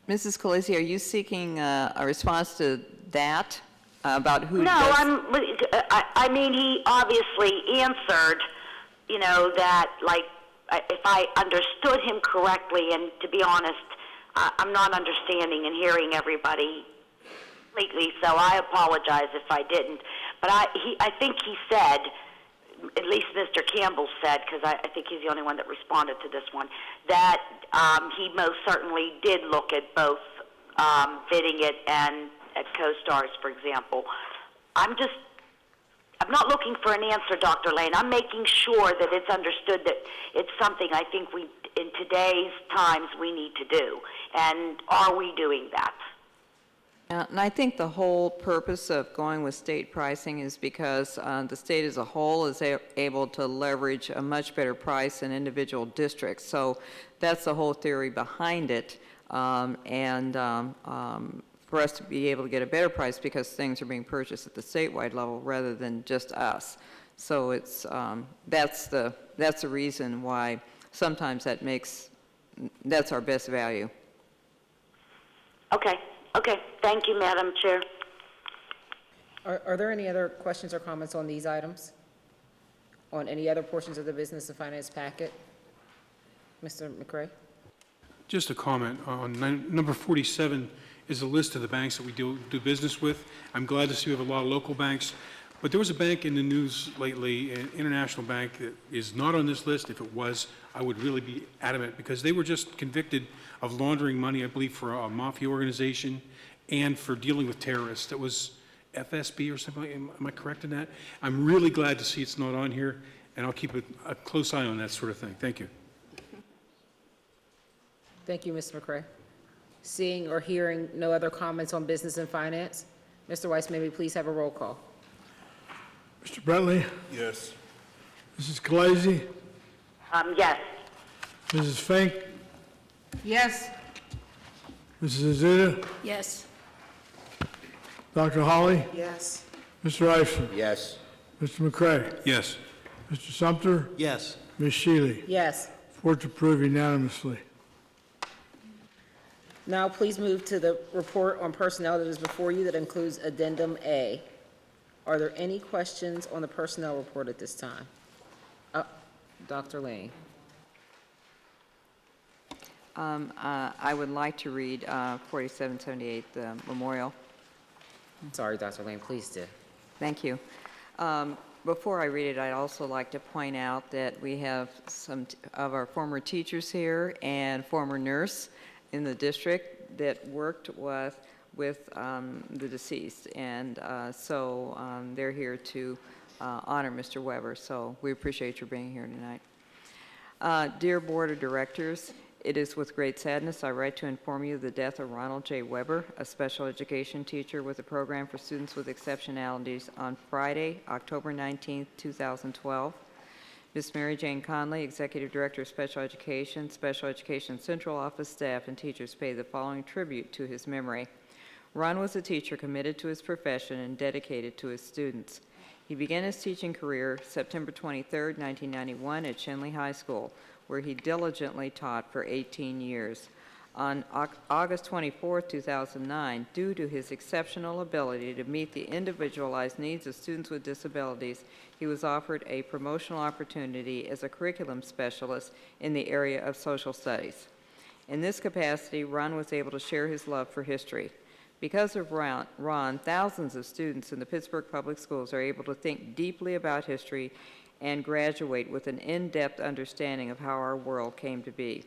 Speaker 6: Mrs. Scalise, are you seeking a response to that about who
Speaker 4: No,
Speaker 6: does?
Speaker 4: I mean, he obviously answered, you know, that, like, if I understood him correctly, and to be honest, I'm not understanding and hearing everybody completely, so I apologize if I didn't. But I think he said, at least Mr. Campbell said, because I think he's the only one that responded to this one, that he most certainly did look at both bidding it and at CoStars, for example. I'm not looking for an answer, Dr. Lane. I'm making sure that it's understood that it's something I think in today's times, we need to do. And are we doing that?
Speaker 6: And I think the whole purpose of going with state pricing is because the state as a whole is able to leverage a much better price than individual districts. So that's the whole theory behind it. For us to be able to get a better price because things are being purchased at the statewide level rather than just us. So it's that's the reason why sometimes that's our best value.
Speaker 4: Okay. Thank you, Madam Chair.
Speaker 1: Are there any other questions or comments on these items? On any other portions of the business and finance packet? Mr. McCray?
Speaker 13: Just a comment on number 47 is a list of the banks that we do business with. I'm glad to see we have a lot of local banks, but there was a bank in the news lately, an international bank, that is not on this list. If it was, I would really be adamant, because they were just convicted of laundering money, I believe, for a mafia organization and for dealing with terrorists. That was FSB or something. Am I correct in that? I'm really glad to see it's not on here. and I'll keep a close eye on that sort of thing. Thank you.
Speaker 1: Thank you, Mr. McCray. Seeing or hearing no other comments on business and finance, Mr. Weiss, may we please have a roll call?
Speaker 3: Mr. Bentley?
Speaker 9: Yes.
Speaker 3: Mrs. Khaleesi?
Speaker 4: Yes.
Speaker 3: Mrs. Fink?
Speaker 7: Yes.
Speaker 3: Mrs. Azuda?
Speaker 8: Yes.
Speaker 3: Dr. Holly?
Speaker 7: Yes.
Speaker 3: Mr. Eifler?
Speaker 11: Yes.
Speaker 3: Mr. McCray?
Speaker 13: Yes.
Speaker 3: Mr. Sumter?
Speaker 5: Yes.
Speaker 3: Ms. Shealy?
Speaker 1: Yes.
Speaker 3: Four to approve unanimously.
Speaker 1: Now, please move to the report on personnel that is before you that includes Addendum A. Are there any questions on the personnel report at this time? Dr. Lane.
Speaker 6: I would like to read 4778, the memorial.
Speaker 1: Sorry, Dr. Lane, please do.
Speaker 6: Thank you. Before I read it, I'd also like to point out that we have some of our former teachers here and former nurse in the district that worked with the deceased. And so they're here to honor Mr. Weber. So we appreciate your being here tonight. Dear Board of Directors, it is with great sadness I write to inform you of the death of Ronald J. Weber, a special education teacher with a program for students with exceptionalities, on Friday, October 19, 2012. Ms. Mary Jane Conley, Executive Director of Special Education Central Office staff and teachers pay the following tribute to his memory. Ron was a teacher committed to his profession and dedicated to his students. He began his teaching career September 23, 1991 at Shenley High School, where he diligently taught for 18 years. On August 24, 2009, due to his exceptional ability to meet the individualized needs of students with disabilities, he was offered a promotional opportunity as a curriculum specialist in the area of social studies. In this capacity, Ron was able to share his love for history. Because of Ron, thousands of students in the Pittsburgh Public Schools are able to think deeply about history and graduate with an in-depth understanding of how our world came to be.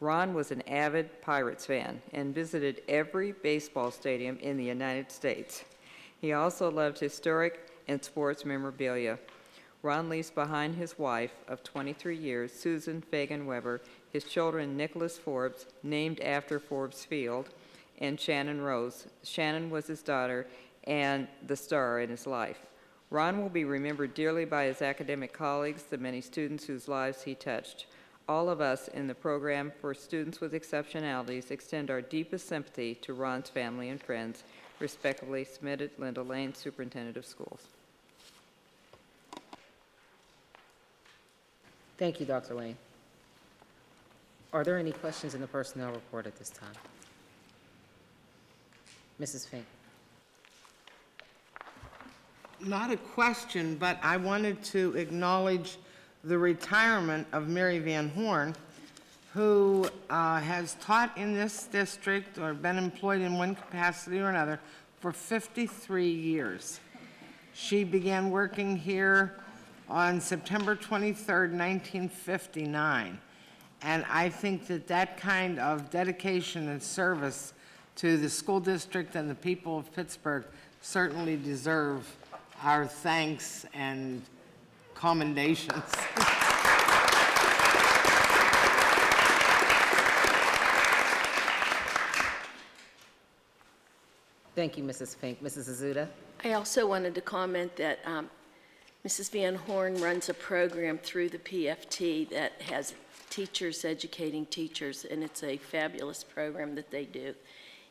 Speaker 6: Ron was an avid Pirates fan and visited every baseball stadium in the United States. He also loved historic and sports memorabilia. Ron leaves behind his wife of 23 years, Susan Fagan Weber, his children Nicholas Forbes, named after Forbes Field, and Shannon Rose. Shannon was his daughter and the star in his life. Ron will be remembered dearly by his academic colleagues, the many students whose lives he touched. All of us in the program for students with exceptionalities extend our deepest sympathy to Ron's family and friends. Respectfully submitted, Linda Lane, Superintendent of Schools.
Speaker 1: Thank you, Dr. Lane. Are there any questions in the personnel report at this time? Mrs. Fink.
Speaker 14: Not a question, but I wanted to acknowledge the retirement of Mary Van Horn, who has taught in this district or been employed in one capacity or another for 53 years. She began working here on September 23rd, 1959. And I think that that kind of dedication and service to the school district and the people of Pittsburgh certainly deserve our thanks and commendations.
Speaker 1: Thank you, Mrs. Fink. Mrs. Azuda?
Speaker 15: I also wanted to comment that Mrs. Van Horn runs a program through the PFT that has teachers educating teachers, and it's a fabulous program that they do.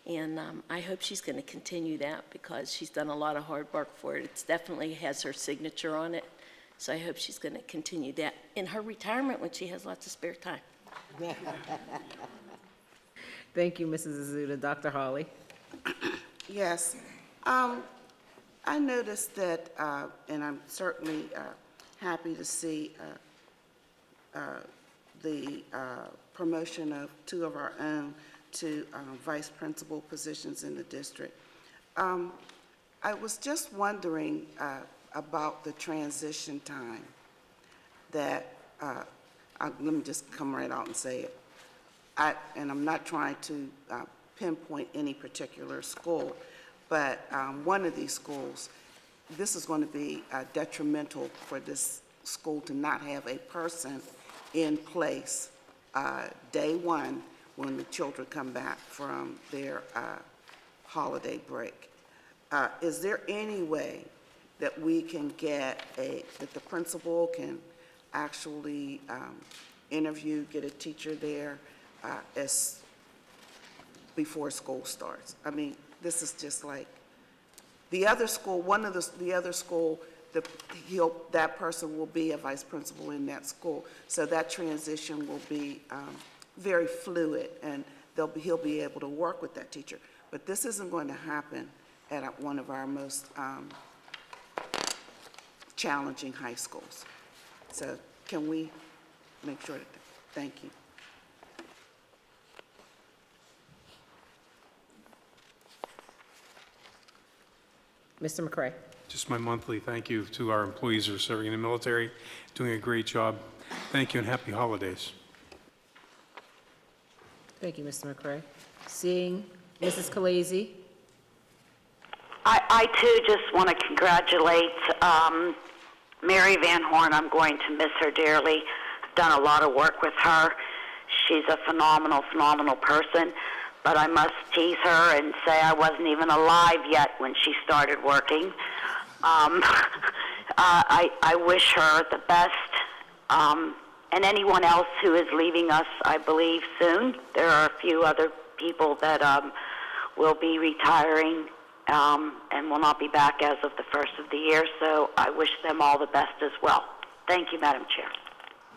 Speaker 15: And I hope she's going to continue that because she's done a lot of hard work for it. It definitely has her signature on it, so I hope she's going to continue that in her retirement when she has lots of spare time.
Speaker 1: Thank you, Mrs. Azuda. Dr. Holly?
Speaker 7: Yes. I noticed that, and I'm certainly happy to see the promotion of two of our own to vice principal positions in the district. I was just wondering about the transition time that, let me just come right out and say it. And I'm not trying to pinpoint any particular school, but one of these schools, this is going to be detrimental for this school to not have a person in place day one when the children come back from their holiday break. Is there any way that we can get that the principal can actually get a teacher there before school starts? I mean, this is just like, the other school, the other school, that person will be a vice principal in that school. So that transition will be very fluid, and he'll be able to work with that teacher. But this isn't going to happen at one of our most challenging high schools. So can we make sure that, thank you.
Speaker 1: Mr. McCray.
Speaker 13: Just my monthly thank you to our employees who are serving in the military, doing a great job. Thank you and happy holidays.
Speaker 1: Thank you, Mr. McCray. Seeing Mrs. Khaleesi.
Speaker 4: I too just want to congratulate Mary Van Horn. I'm going to miss her dearly. I've done a lot of work with her. She's a phenomenal, phenomenal person. But I must tease her and say I wasn't even alive yet when she started working. I wish her the best. And anyone else who is leaving us, I believe, soon. There are a few other people that will be retiring and will not be back as of the first of the year, so I wish them all the best as well. Thank you, Madam Chair.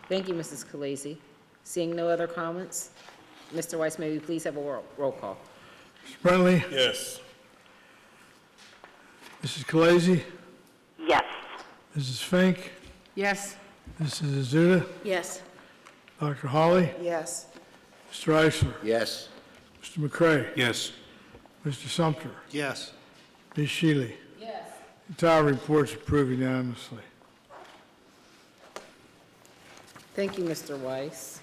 Speaker 1: Thank you, Mrs. Khaleesi. Seeing no other comments, Mr. Weiss, may we please have a roll call?
Speaker 3: Mr. Brentley?
Speaker 9: Yes.
Speaker 3: Mrs. Khaleesi?
Speaker 4: Yes.
Speaker 3: Mrs. Fink?
Speaker 14: Yes.
Speaker 3: Mrs. Azuda?
Speaker 15: Yes.
Speaker 3: Dr. Holly?
Speaker 7: Yes.
Speaker 3: Mr. Eisler?
Speaker 11: Yes.
Speaker 3: Mr. McCray?
Speaker 13: Yes.
Speaker 3: Mr. Sumter?
Speaker 5: Yes.
Speaker 3: Ms. Shealy?
Speaker 1: Yes.
Speaker 3: Entire report's approved unanimously.
Speaker 1: Thank you, Mr. Weiss.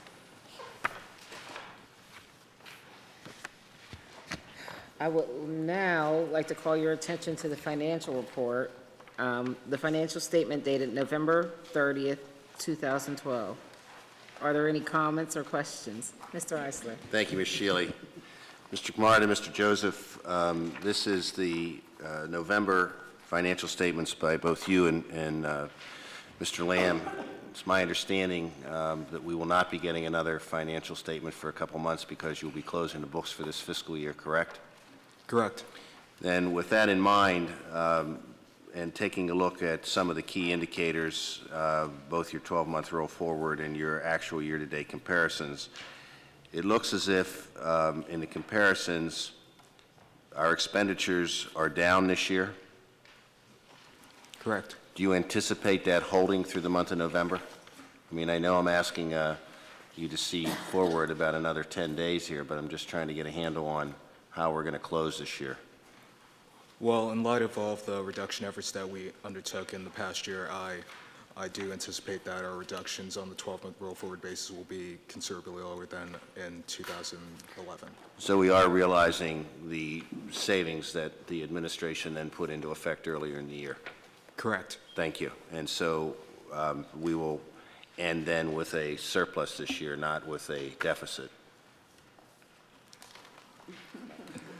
Speaker 1: I would now like to call your attention to the financial report, the financial statement dated November 30th, 2012. Are there any comments or questions? Mr. Eisler.
Speaker 11: Thank you, Ms. Shealy. Mr. Kamara and Mr. Joseph, this is the November financial statements by both you and Mr. Lamb. It's my understanding that we will not be getting another financial statement for a couple months because you'll be closing the books for this fiscal year, correct?
Speaker 16: Correct.
Speaker 11: Then with that in mind, and taking a look at some of the key indicators, both your 12-month roll forward and your actual year-to-date comparisons, it looks as if in the comparisons, our expenditures are down this year.
Speaker 16: Correct.
Speaker 11: Do you anticipate that holding through the month of November? I mean, I know I'm asking you to see forward about another 10 days here, but I'm just trying to get a handle on how we're going to close this year.
Speaker 16: Well, in light of all of the reduction efforts that we undertook in the past year, I do anticipate that our reductions on the 12-month roll forward basis will be considerably lower than in 2011.
Speaker 11: So we are realizing the savings that the administration then put into effect earlier in the year.
Speaker 16: Correct.
Speaker 11: Thank you. And so we will end then with a surplus this year, not with a deficit.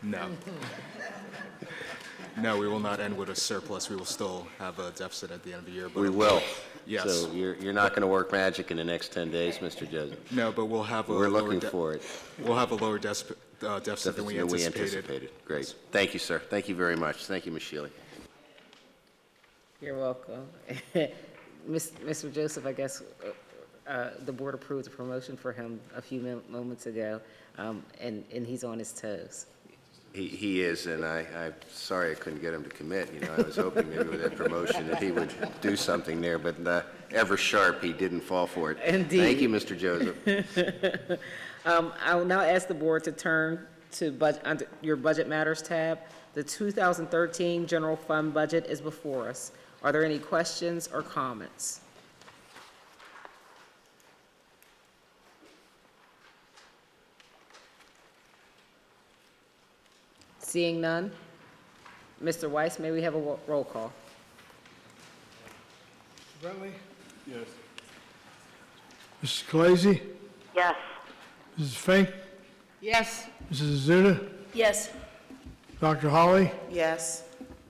Speaker 16: No. No, we will not end with a surplus. We will still have a deficit at the end of the year. But
Speaker 11: We will.
Speaker 16: Yes.
Speaker 11: So you're not going to work magic in the next 10 days, Mr. Joseph?
Speaker 16: No, but we'll have a
Speaker 11: We're
Speaker 16: lower
Speaker 11: looking for it.
Speaker 16: We'll have a lower deficit than we anticipated.
Speaker 11: Great. Thank you, sir. Thank you very much. Thank you, Ms. Shealy.
Speaker 1: You're welcome. Mr. Joseph, I guess the board approved a promotion for him a few moments ago, and he's on his toes.
Speaker 11: He is, and I'm sorry I couldn't get him to commit. You know, I was hoping maybe with that promotion that he would do something there, but ever sharp, he didn't fall for it.
Speaker 1: Indeed.
Speaker 11: Thank you, Mr. Joseph.
Speaker 1: I will now ask the board to turn to under your Budget Matters tab. The 2013 General Fund budget is before us. Are there any questions or comments? Seeing none, Mr. Weiss, may we have a roll call?
Speaker 3: Mr. Brentley?
Speaker 9: Yes.
Speaker 3: Mrs. Scalise,
Speaker 4: Yes.
Speaker 3: Mrs. Fink,
Speaker 14: Yes.
Speaker 3: Mrs. Azuda,
Speaker 15: Yes.
Speaker 3: Dr. Holly,
Speaker 7: Yes.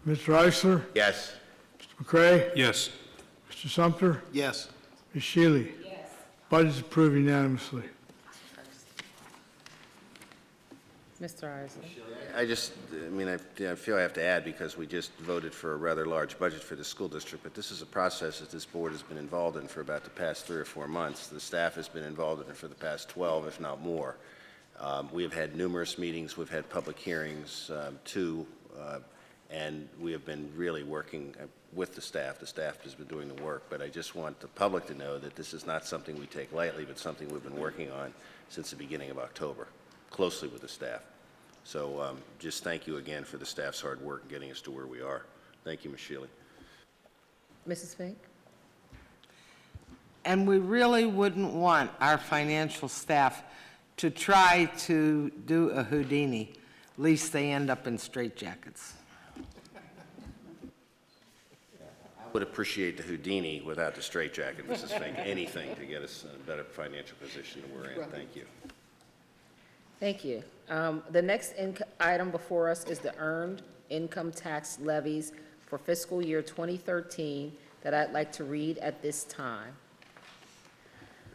Speaker 3: Mr. Eisler,
Speaker 11: Yes.
Speaker 3: Mr. McCray,
Speaker 13: Yes.
Speaker 3: Mr. Sumter,
Speaker 5: Yes.
Speaker 3: Ms. Shealy.
Speaker 1: Yes.
Speaker 3: Budget's approved unanimously.
Speaker 1: Mr. Isley?
Speaker 11: I feel I have to add, because we just voted for a rather large budget for the school district, but this is a process that this board has been involved in for about the past 3 or 4 months. The staff has been involved in it for the past 12, if not more. We have had numerous meetings, we've had public hearings, too, and we have been really working with the staff. The staff has been doing the work, but I just want the public to know that this is not something we take lightly, but something we've been working on since the beginning of October, closely with the staff. So just thank you again for the staff's hard work in getting us to where we are. Thank you, Ms. Shealy.
Speaker 1: Mrs. Fink?
Speaker 14: And we really wouldn't want our financial staff to try to do a Houdini, least they end up in straitjackets.
Speaker 11: I would appreciate the Houdini without the straitjacket, Mrs. Fink. Anything to get us in a better financial position than we're in. Thank you.
Speaker 1: Thank you. The next item before us is the earned income tax levies for fiscal year 2013 that I'd like to read at this time.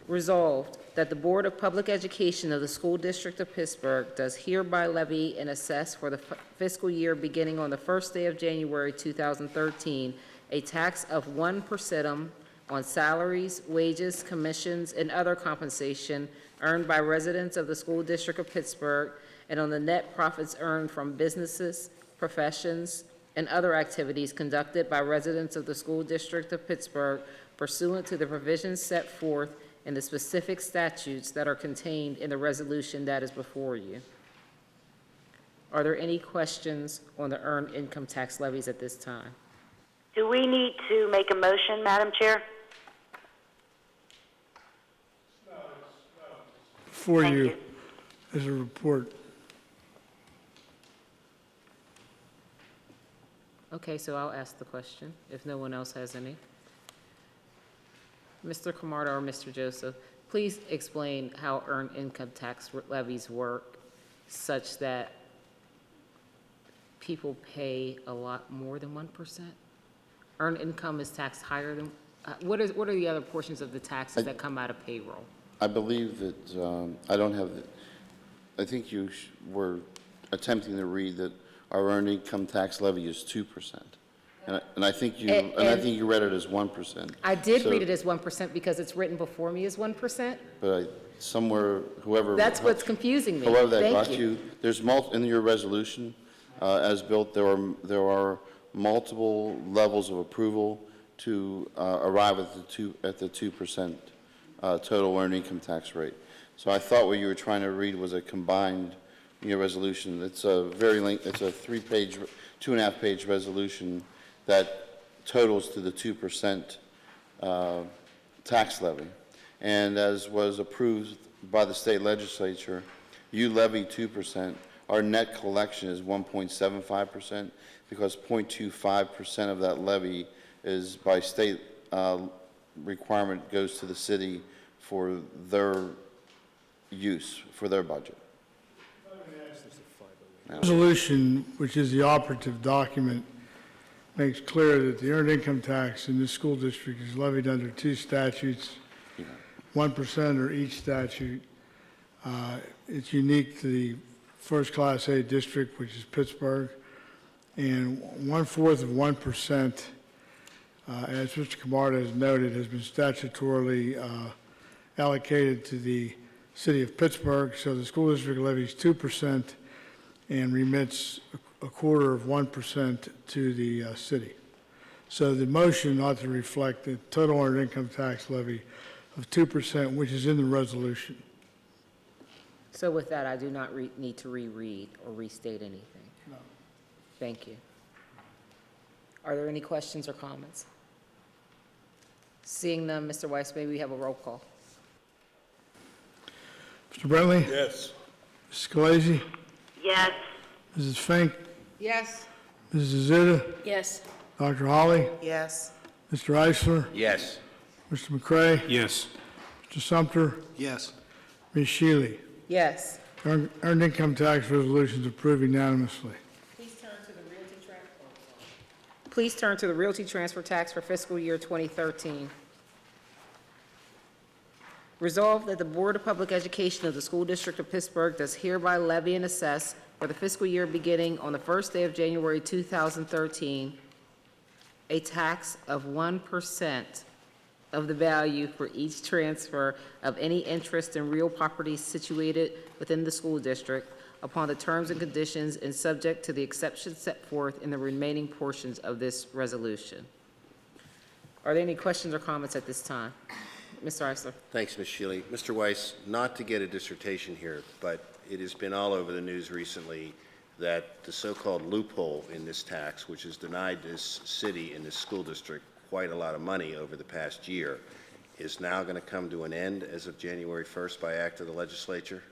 Speaker 1: Resolved that the Board of Public Education of the School District of Pittsburgh does hereby levy and assess for the fiscal year beginning on the first day of January 2013 a tax of 1% on salaries, wages, commissions, and other compensation earned by residents of the School District of Pittsburgh and on the net profits earned from businesses, professions, and other activities conducted by residents of the School District of Pittsburgh pursuant to the provisions set forth in the specific statutes that are contained in the resolution that is before you. Are there any questions on the earned income tax levies at this time?
Speaker 4: Do we need to make a motion, Madam Chair?
Speaker 3: For
Speaker 4: Thank
Speaker 3: you,
Speaker 4: you.
Speaker 3: as a report.
Speaker 1: Okay, so I'll ask the question, if no one else has any. Mr. Camardo or Mr. Joseph, please explain how earned income tax levies work such that people pay a lot more than 1%? Earned income is taxed higher than, what are the other portions of the taxes that come out of payroll?
Speaker 17: I believe that, I don't have, I think you were attempting to read that our earned income tax levy is 2%. And I think you, I think you read it as 1%.
Speaker 1: I did
Speaker 17: So-
Speaker 1: read it as 1% because it's written before me as 1%.
Speaker 17: But somewhere, whoever.
Speaker 1: That's what's confusing me.
Speaker 17: However that
Speaker 1: Thank
Speaker 17: got you, there's in your resolution, as built, there are multiple levels of approval to arrive at the 2% total earned income tax rate. So I thought what you were trying to read was a combined, resolution. It's a it's a 3-page, 2.5-page resolution that totals to the 2% tax levy. And as was approved by the state legislature, you levy 2%. Our net collection is 1.75% because 0.25% of that levy is by state requirement goes to the city for their use, for their budget.
Speaker 3: Resolution, which is the operative document, makes clear that the earned income tax in this school district is levied under 2 statutes, 1% under each statute. It's unique to the first Class A district, which is Pittsburgh, and 1/4 of 1%, as Mr. Camardo has noted, has been statutorily allocated to the city of Pittsburgh, so the school district levies 2% and remits 1/4 of 1% to the city. So the motion ought to reflect the total earned income tax levy of 2%, which is in the resolution.
Speaker 1: So with that, I do not need to reread or restate anything.
Speaker 3: No.
Speaker 1: Thank you. Are there any questions or comments? Seeing none, Mr. Weiss, may we have a roll call?
Speaker 3: Mr. Brentley?
Speaker 9: Yes.
Speaker 3: Mrs. Scalise?
Speaker 4: Yes.
Speaker 3: Mrs. Fink?
Speaker 14: Yes.
Speaker 3: Mrs. Azuda?
Speaker 15: Yes.
Speaker 3: Dr. Holly?
Speaker 7: Yes.
Speaker 3: Mr. Eisler?
Speaker 11: Yes.
Speaker 3: Mr. McCray?
Speaker 13: Yes.
Speaker 3: Mr. Sumter?
Speaker 5: Yes.
Speaker 3: Ms. Shealy?
Speaker 1: Yes.
Speaker 3: Earned income tax resolutions approved unanimously.
Speaker 1: Please turn to the realty transfer tax for fiscal year 2013. Resolved that the Board of Public Education of the School District of Pittsburgh does hereby levy and assess for the fiscal year beginning on the first day of January 2013, a tax of 1% of the value for each transfer of any interest in real property situated within the school district upon the terms and conditions and subject to the exceptions set forth in the remaining portions of this resolution. Are there any questions or comments at this time? Mr. Eisler.
Speaker 11: Thanks, Ms. Shealy. Mr. Weiss, not to get a dissertation here, but it has been all over the news recently that the so-called loophole in this tax, which has denied this city and this school district quite a lot of money over the past year, is now going to come to an end as of January 1st by act of the legislature?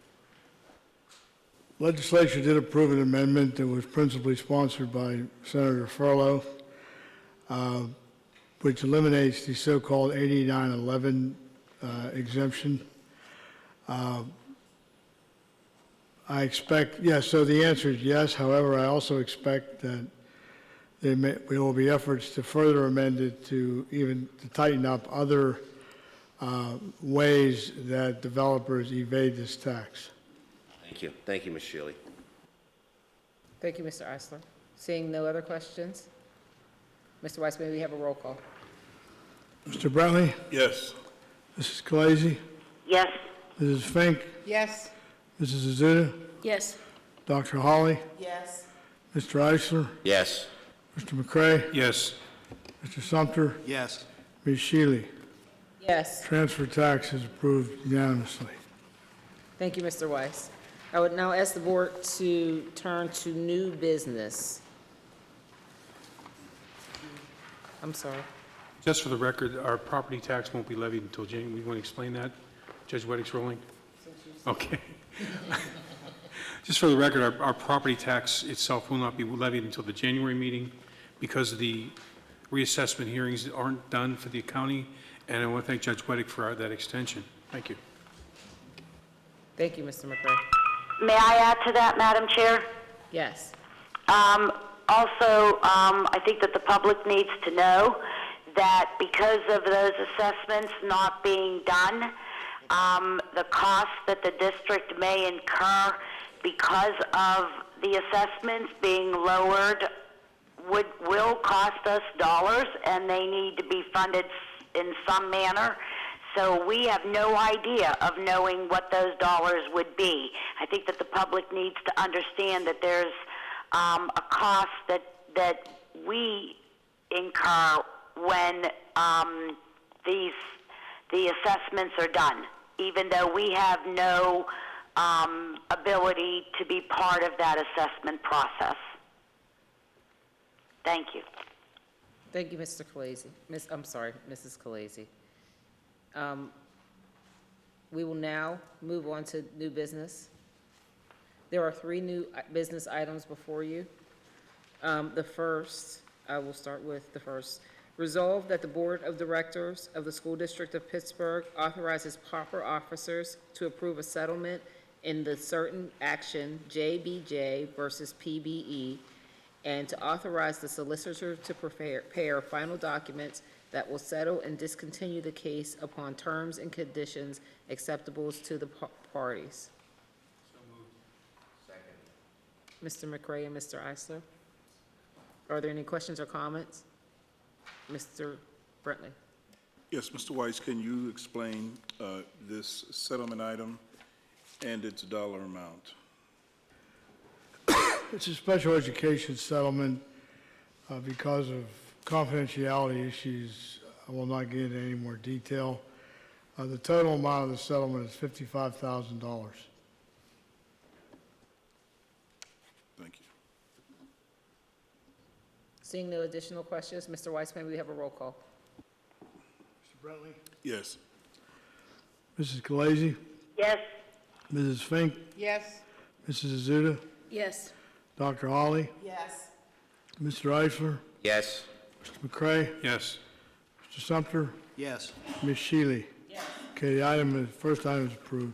Speaker 3: Legislature did approve an amendment that was principally sponsored by Senator Furlow, which eliminates the so-called 8911 exemption. I expect, yes, so the answer is yes. However, I also expect that there will be efforts to further amend it to tighten up other ways that developers evade this tax.
Speaker 11: Thank you. Thank you, Ms. Shealy.
Speaker 1: Thank you, Mr. Eisler. Seeing no other questions, Mr. Weiss, may we have a roll call?
Speaker 3: Mr. Brentley?
Speaker 9: Yes.
Speaker 3: Mrs. Khaleesi?
Speaker 4: Yes.
Speaker 3: Mrs. Fink?
Speaker 14: Yes.
Speaker 3: Mrs. Azuda?
Speaker 15: Yes.
Speaker 3: Dr. Holly?
Speaker 14: Yes.
Speaker 3: Mr. Eisler?
Speaker 11: Yes.
Speaker 3: Mr. McCray?
Speaker 13: Yes.
Speaker 3: Mr. Sumter?
Speaker 5: Yes.
Speaker 3: Ms. Shealy?
Speaker 1: Yes.
Speaker 3: Transfer tax is approved unanimously.
Speaker 1: Thank you, Mr. Weiss. I would now ask the board to turn to new business. I'm sorry.
Speaker 13: Just for the record, our property tax won't be levied until January. You want to explain that? Judge Weddick's ruling? Okay. Just for the record, our property tax itself will not be levied until the January meeting because the reassessment hearings aren't done for the county, and I want to thank Judge Weddick for that extension. Thank you.
Speaker 1: Thank you, Mr. McCray.
Speaker 4: May I add to that, Madam Chair?
Speaker 1: Yes.
Speaker 4: Also, I think that the public needs to know that because of those assessments not being done, the costs that the district may incur because of the assessments being lowered will cost us dollars, and they need to be funded in some manner. So we have no idea of knowing what those dollars would be. I think that the public needs to understand that there's a cost that we incur when the assessments are done, even though we have no ability to be part of that assessment process. Thank you.
Speaker 1: Thank you, Mr. Khaleesi. Mrs. Khaleesi. We will now move on to new business. There are 3 new business items before you. The first, I will start with the first. Resolved that the Board of Directors of the School District of Pittsburgh authorizes proper officers to approve a settlement in the certain action JBJ versus PBE, and to authorize the solicitor to prepare final documents that will settle and discontinue the case upon terms and conditions acceptable to the parties.
Speaker 11: So moved. Second.
Speaker 1: Mr. McCray and Mr. Eisler. Are there any questions or comments? Mr. Brentley.
Speaker 9: Yes, Mr. Weiss, can you explain this settlement item and its dollar amount?
Speaker 3: It's a special education settlement. Because of confidentiality issues, I will not get into any more detail. The total amount of the settlement is $55,000.
Speaker 9: Thank you.
Speaker 1: Seeing no additional questions, Mr. Weiss, may we have a roll call?
Speaker 3: Mr. Brentley?
Speaker 9: Yes.
Speaker 3: Mrs. Khaleesi?
Speaker 4: Yes.
Speaker 3: Mrs. Fink?
Speaker 14: Yes.
Speaker 3: Mrs. Azuda?
Speaker 15: Yes.
Speaker 3: Dr. Holly?
Speaker 14: Yes.
Speaker 3: Mr. Eisler?
Speaker 11: Yes.
Speaker 3: Mr. McCray?
Speaker 13: Yes.
Speaker 3: Mr. Mr. Sumter?
Speaker 5: Yes.
Speaker 3: Ms. Shealy? Yes. Okay, the first item is approved.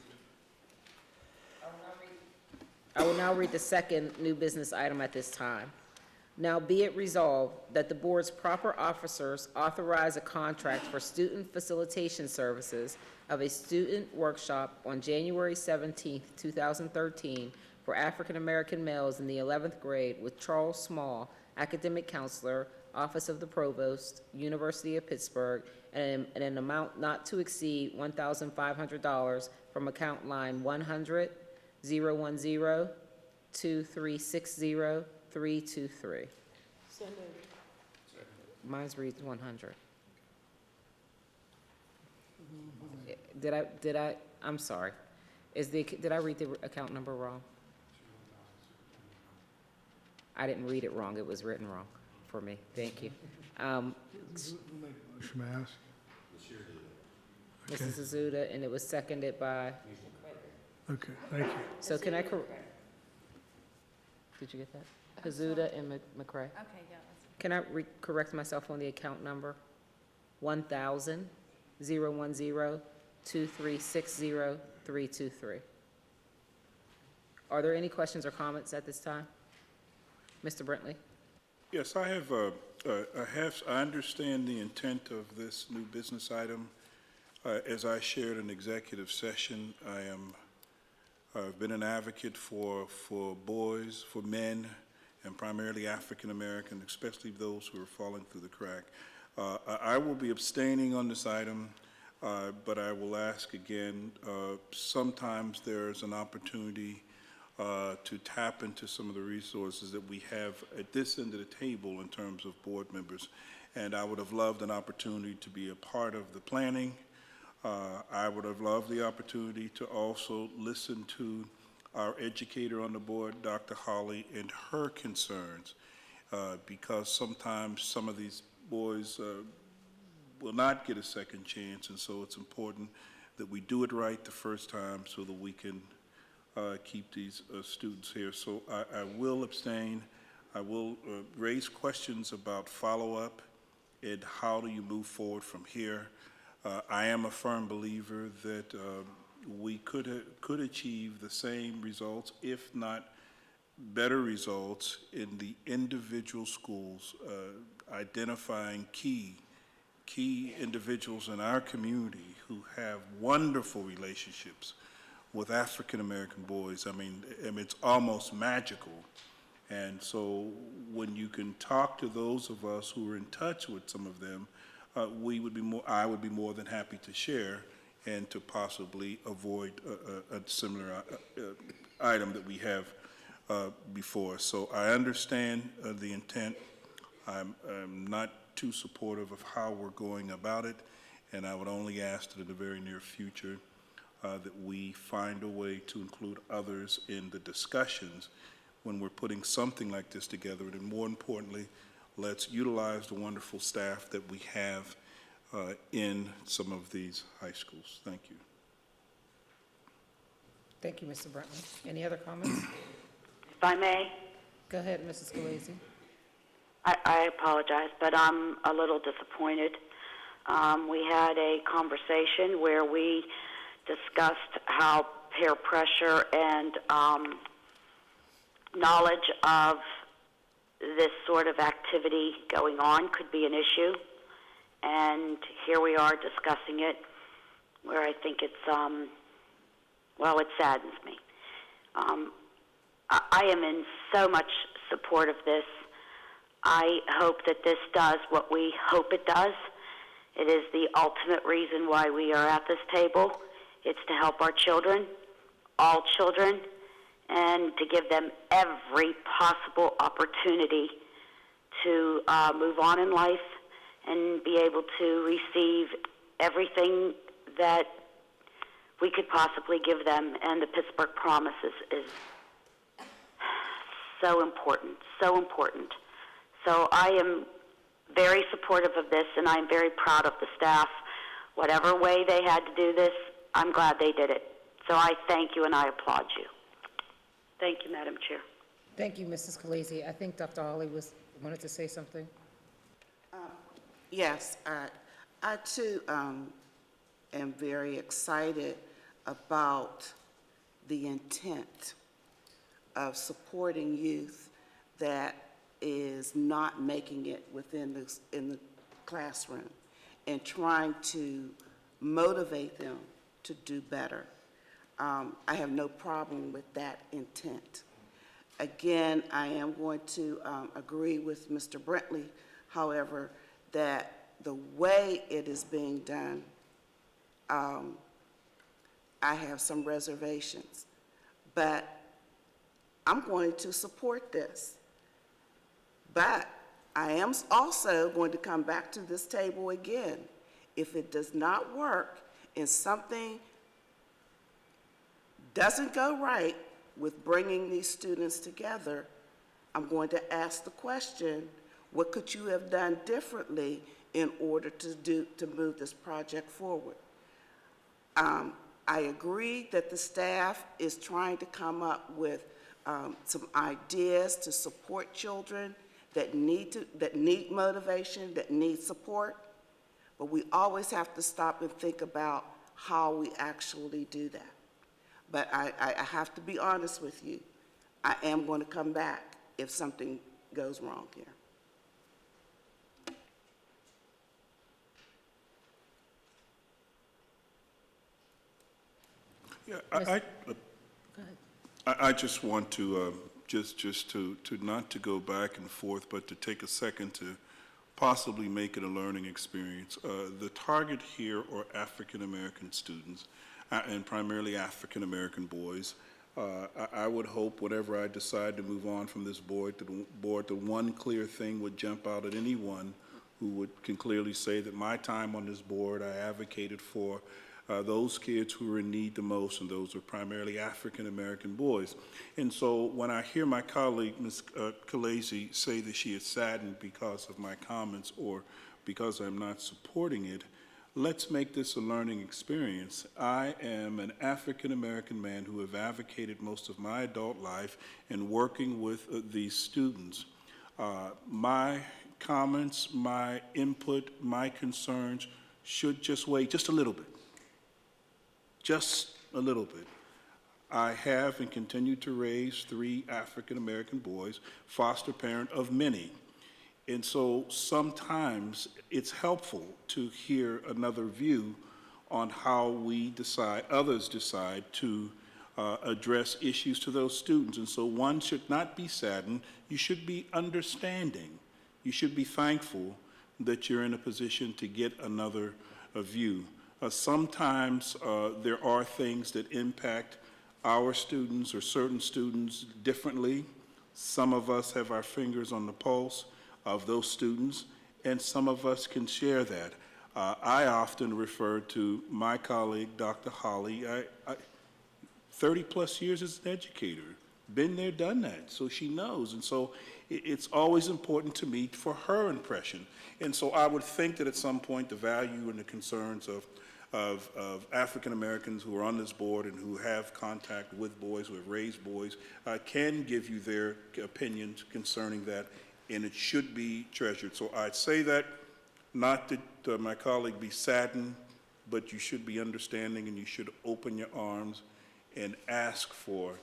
Speaker 1: I will now read the second new business item at this time. Now be it resolved that the board's proper officers authorize a contract for student facilitation services of a student workshop on January 17th, 2013 for African-American males in the 11th grade with Charles Small, academic counselor, Office of the Provost, University of Pittsburgh, and an amount not to exceed $1,500 from account line 100-010-2360-323. Mine's reads 100. I'm sorry. Did I read the account number wrong? I didn't read it wrong. It was written wrong for me. Thank you.
Speaker 3: Motion, may I ask? Okay.
Speaker 1: Mrs. Azuda, and it was seconded by,
Speaker 3: Okay, thank you.
Speaker 1: so can I, did you get that? Azuda and McCray.
Speaker 18: Okay, yeah.
Speaker 1: Can I correct myself on the account number? 1,010-2360-323. Are there any questions or comments at this time? Mr. Brentley?
Speaker 9: Yes, I understand the intent of this new business item. As I shared in executive session, I've been an advocate for boys, for men, and primarily African American, especially those who are falling through the crack. I will be abstaining on this item, but I will ask again, sometimes there's an opportunity to tap into some of the resources that we have at this end of the table in terms of board members. And I would have loved an opportunity to be a part of the planning. I would have loved the opportunity to also listen to our educator on the board, Dr. Holly, and her concerns, because sometimes some of these boys will not get a second chance, and so it's important that we do it right the first time so that we can keep these students here. So I will abstain. I will raise questions about follow-up and how do you move forward from here. I am a firm believer that we could achieve the same results, if not better results, in the individual schools, identifying key individuals in our community who have wonderful relationships with African-American boys. I mean, it's almost magical. And so when you can talk to those of us who are in touch with some of them, I would be more than happy to share and to possibly avoid a similar item that we have before. So I understand the intent. I'm not too supportive of how we're going about it, and I would only ask that in the very near future that we find a way to include others in the discussions when we're putting something like this together. And more importantly, let's utilize the wonderful staff that we have in some of these high schools. Thank you.
Speaker 1: Thank you, Mr. Brentley. Any other comments?
Speaker 4: If I may,
Speaker 1: Go ahead, Mrs. Scalise.
Speaker 4: I apologize, but I'm a little disappointed. We had a conversation where we discussed how peer pressure and knowledge of this sort of activity going on could be an issue. And here we are discussing it, where I think it's, it saddens me. I am in so much support of this. I hope that this does what we hope it does. It is the ultimate reason why we are at this table. It's to help our children, all children, and to give them every possible opportunity to move on in life and be able to receive everything that we could possibly give them. And the Pittsburgh Promise is so important, so important. So I am very supportive of this, and I'm very proud of the staff. Whatever way they had to do this, I'm glad they did it. So I thank you and I applaud you. Thank you, Madam Chair.
Speaker 1: Thank you, Mrs. Scalise. I think Dr. Hawley wanted to say something.
Speaker 7: Yes, I too am very excited about the intent of supporting youth that is not making it in the classroom and trying to motivate them to do better. I have no problem with that intent. Again, I am going to agree with Mr. Brentley, however, that the way it is being done, I have some reservations. But I'm going to support this. But I am also going to come back to this table again. If it does not work and something doesn't go right with bringing these students together, I'm going to ask the question, what could you have done differently in order to move this project forward? I agree that the staff is trying to come up with some ideas to support children that need motivation, that need support, but we always have to stop and think about how we actually do that. But I have to be honest with you. I am going to come back if something goes wrong here.
Speaker 9: Yeah, I just want to, just to not to go back and forth, but to take a second to possibly make it a learning experience. The target here are African-American students, and primarily African-American boys. I would hope whenever I decide to move on from this board, the one clear thing would jump out at anyone who can clearly say that my time on this board, I advocated for those kids who are in need the most, and those are primarily African-American boys. And so when I hear my colleague, Ms. Khaleesi, say that she is saddened because of my comments or because I'm not supporting it, let's make this a learning experience. I am an African-American man who have advocated most of my adult life in working with these students. My comments, my input, my concerns should just weigh just a little bit. Just a little bit. I have and continue to raise 3 African-American boys, foster parent of many. And so sometimes it's helpful to hear another view on how we decide, others decide to address issues to those students. And so one should not be saddened, you should be understanding. You should be thankful that you're in a position to get another view. Sometimes there are things that impact our students or certain students differently. Some of us have our fingers on the pulse of those students, and some of us can share that. I often refer to my colleague, Dr. Holly. 30-plus years as an educator, been there, done that, so she knows. And so it's always important to me for her impression. And so I would think that at some point the value and the concerns of African Americans who are on this board and who have contact with boys, who have raised boys, can give you their opinions concerning that, and it should be treasured. So I'd say that, not that my colleague be saddened, but you should be understanding and you should open your arms and ask for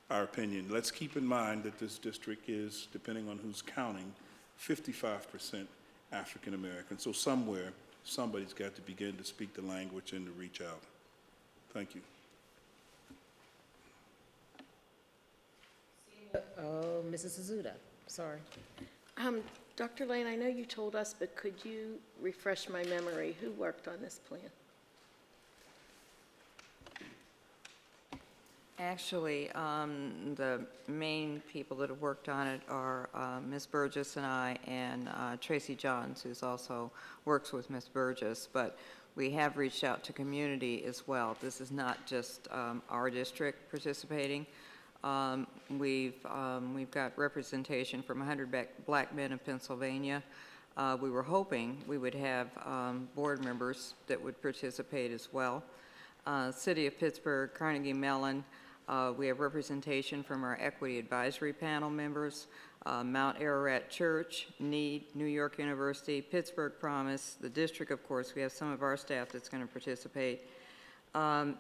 Speaker 9: our opinion. Let's keep in mind that this district is, depending on who's counting, 55% African American. So somewhere, somebody's got to begin to speak the language and to reach out. Thank you.
Speaker 1: Oh, Mrs. Azuda, sorry.
Speaker 15: Dr. Lane, I know you told us, but could you refresh my memory? Who worked on this plan?
Speaker 6: Actually, the main people that have worked on it are Ms. Burgess and I, and Tracy Johns, who's also works with Ms. Burgess. But we have reached out to community as well. This is not just our district participating. We've got representation from 100 black men in Pennsylvania. We were hoping we would have board members that would participate as well. City of Pittsburgh, Carnegie Mellon, We have representation from our Equity Advisory Panel members, Mount Ararat Church, Need, New York University, Pittsburgh Promise, the district, of course. We have some of our staff that's going to participate,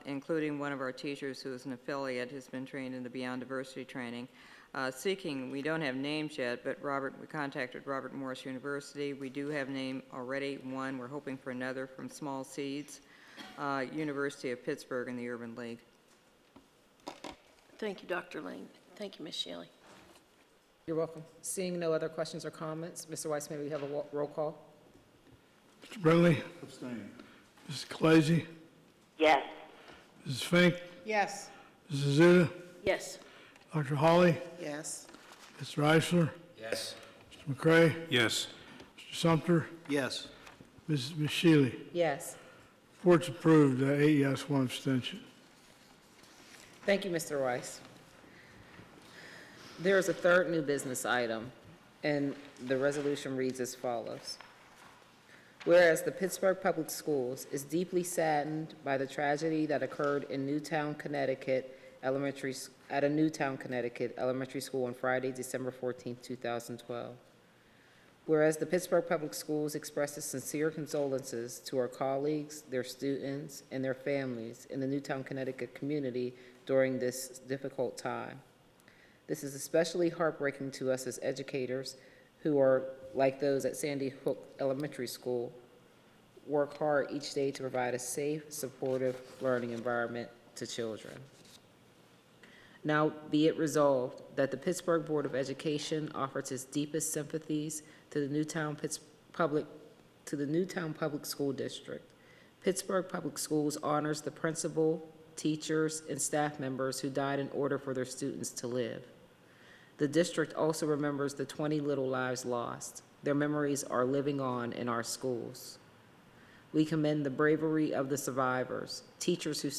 Speaker 6: including one of our teachers who is an affiliate, who's been trained in the Beyond Diversity training. Seeking, we don't have names yet, but we contacted Robert Morris University. We do have name already, one. We're hoping for another from Small Seeds, University of Pittsburgh, and the Urban League.
Speaker 15: Thank you, Dr. Lane. Thank you, Ms. Shealy.
Speaker 1: You're welcome. Seeing no other questions or comments, Mr. Weiss, may we have a roll call?
Speaker 3: Mr. Brentley?
Speaker 9: Abstain.
Speaker 3: Mrs. Kalasi?
Speaker 4: Yes.
Speaker 3: Mrs. Fink?
Speaker 14: Yes.
Speaker 3: Mrs. Zuda?
Speaker 15: Yes.
Speaker 3: Dr. Hawley?
Speaker 7: Yes.
Speaker 3: Mr. Eisler?
Speaker 11: Yes.
Speaker 3: Mr. McCray?
Speaker 13: Yes.
Speaker 3: Mr. Sumter?
Speaker 5: Yes.
Speaker 3: Ms. Shealy?
Speaker 1: Yes.
Speaker 3: Report's approved, 8 yes, 1 abstention.
Speaker 1: Thank you, Mr. Weiss. There is a third new business item, and the resolution reads as follows. Whereas the Pittsburgh Public Schools is deeply saddened by the tragedy that occurred in Newtown, Connecticut at a Newtown, Connecticut elementary school on Friday, December 14, 2012. Whereas the Pittsburgh Public Schools expresses sincere condolences to our colleagues, their students, and their families in the Newtown, Connecticut community during this difficult time. This is especially heartbreaking to us as educators who are, like those at Sandy Hook Elementary School, work hard each day to provide a safe, supportive learning environment to children. Now be it resolved that the Pittsburgh Board of Education offers its deepest sympathies to the Newtown Public School District. Pittsburgh Public Schools honors the principal, teachers, and staff members who died in order for their students to live. The district also remembers the 20 little lives lost. Their memories are living on in our schools. We commend the bravery of the survivors, teachers who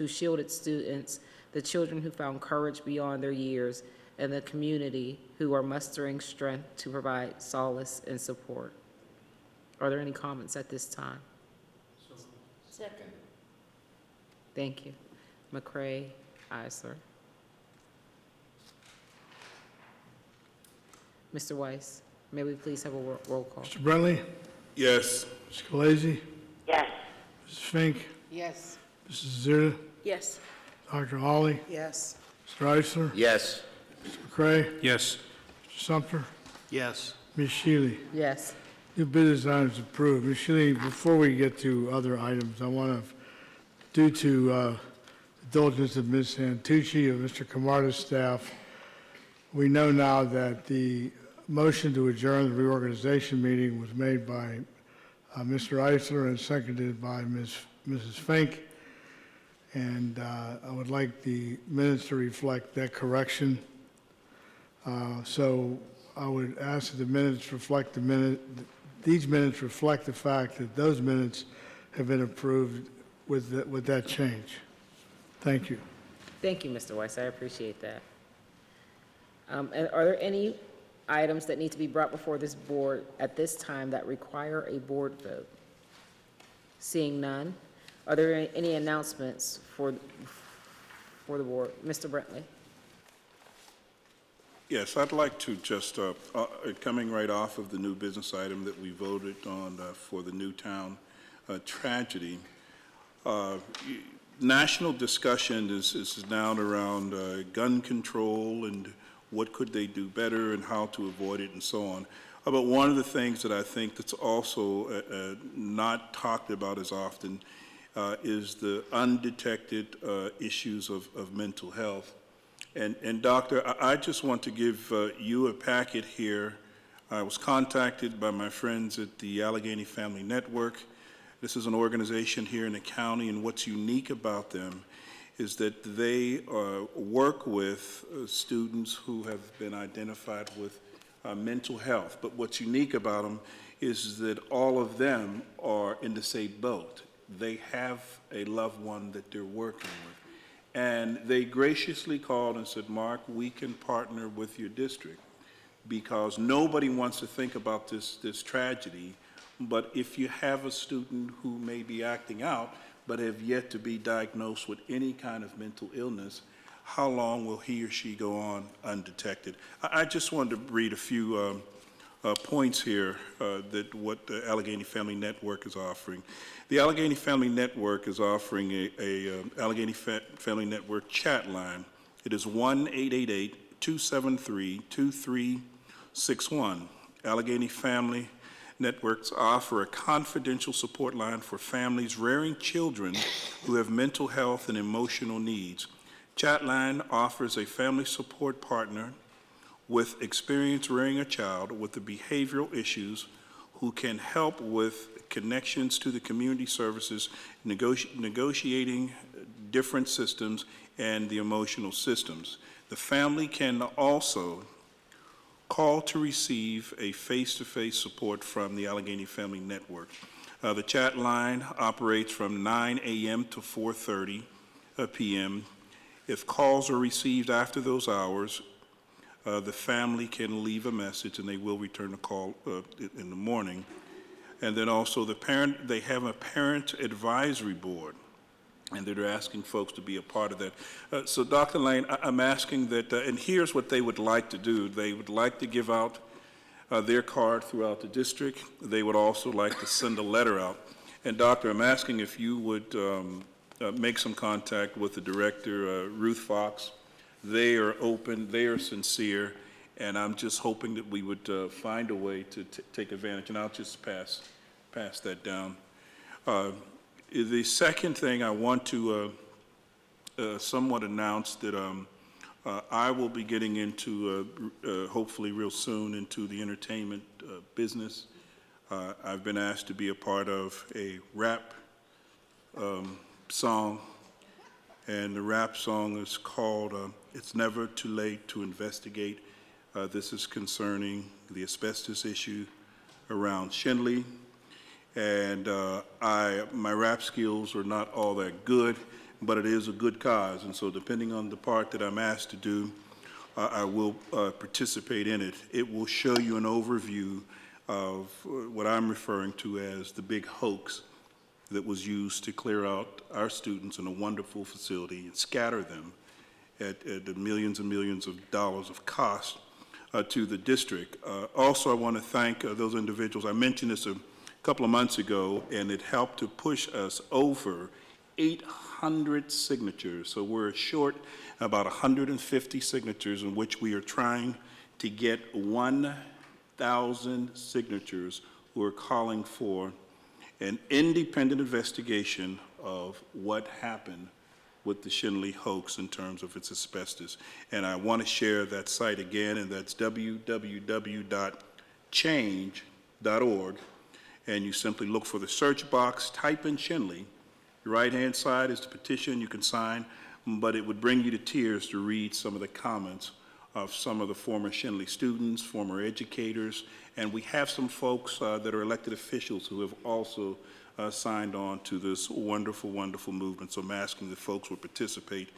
Speaker 1: shielded students, the children who found courage beyond their years, and the community who are mustering strength to provide solace and support. Are there any comments at this time?
Speaker 15: Second.
Speaker 1: Thank you. McCray, Eisler. Mr. Weiss, may we please have a roll call?
Speaker 3: Mr. Brentley?
Speaker 9: Yes.
Speaker 3: Mrs. Kalasi?
Speaker 4: Yes.
Speaker 3: Mrs. Fink?
Speaker 14: Yes.
Speaker 3: Mrs. Zuda?
Speaker 15: Yes.
Speaker 3: Dr. Hawley?
Speaker 7: Yes.
Speaker 3: Mr. Eisler?
Speaker 11: Yes.
Speaker 3: Mr. McCray?
Speaker 13: Yes.
Speaker 3: Mr. Sumter?
Speaker 5: Yes.
Speaker 3: Ms. Shealy?
Speaker 1: Yes.
Speaker 3: New business items approved. Ms. Shealy, before we get to other items, I want to, due to indulgence of Ms. Santucci of Mr. Camarda's staff, we know now that the motion to adjourn the reorganization meeting was made by Mr. Eisler and seconded by Mrs. Fink. And I would like the minutes to reflect that correction. So I would ask that the minutes reflect these minutes reflect the fact that those minutes have been approved with that change. Thank you.
Speaker 1: Thank you, Mr. Weiss. I appreciate that. And are there any items that need to be brought before this board at this time that require a board vote? Seeing none, are there any announcements for the board? Mr. Brentley?
Speaker 9: Yes, I'd like to just, coming right off of the new business item that we voted on for the Newtown tragedy, national discussion is now around gun control and what could they do better and how to avoid it and so on. But one of the things that I think that's also not talked about as often is the undetected issues of mental health. And Doctor, I just want to give you a packet here. I was contacted by my friends at the Allegheny Family Network. This is an organization here in the county, and what's unique about them is that they work with students who have been identified with mental health. But what's unique about them is that all of them are in the same boat. They have a loved one that they're working with. And they graciously called and said, Mark, we can partner with your district because nobody wants to think about this tragedy. But if you have a student who may be acting out but have yet to be diagnosed with any kind of mental illness, how long will he or she go on undetected? I just wanted to read a few points here that what the Allegheny Family Network is offering. The Allegheny Family Network is offering a Allegheny Family Network chat line. It is 1-888-273-2361. Allegheny Family Networks offer a confidential support line for families rearing children who have mental health and emotional needs. Chatline offers a family support partner with experience rearing a child with the behavioral issues who can help with connections to the community services, negotiating different systems and the emotional systems. The family can also call to receive a face-to-face support from the Allegheny Family Network. The chat line operates from 9 a.m. to 4:30 p.m. If calls are received after those hours, the family can leave a message and they will return the call in the morning. And then also they have a parent advisory board, and they're asking folks to be a part of that. So Dr. Lane, I'm asking that, and here's what they would like to do. They would like to give out their card throughout the district. They would also like to send a letter out. And Doctor, I'm asking if you would make some contact with the director, Ruth Fox. They are open, they are sincere, and I'm just hoping that we would find a way to take advantage, and I'll just pass that down. The second thing I want to somewhat announce that I will be getting into, hopefully real soon, into the entertainment business. I've been asked to be a part of a rap song, and the rap song is called It's Never Too Late to Investigate. This is concerning the asbestos issue around Shenley. And my rap skills are not all that good, but it is a good cause. And so depending on the part that I'm asked to do, I will participate in it. It will show you an overview of what I'm referring to as the big hoax that was used to clear out our students in a wonderful facility and scatter them at the millions and millions of dollars of cost to the district. Also, I want to thank those individuals. I mentioned this a couple of months ago, and it helped to push us over 800 signatures. So we're short about 150 signatures in which we are trying to get 1,000 signatures who are calling for an independent investigation of what happened with the Shenley hoax in terms of its asbestos. And I want to share that site again, and that's www.change.org. And you simply look for the search box, type in Shenley. Your right-hand side is the petition you can sign, but it would bring you to tears to read some of the comments of some of the former Shenley students, former educators, and we have some folks that are elected officials who have also signed on to this wonderful, wonderful movement. So I'm asking that folks would participate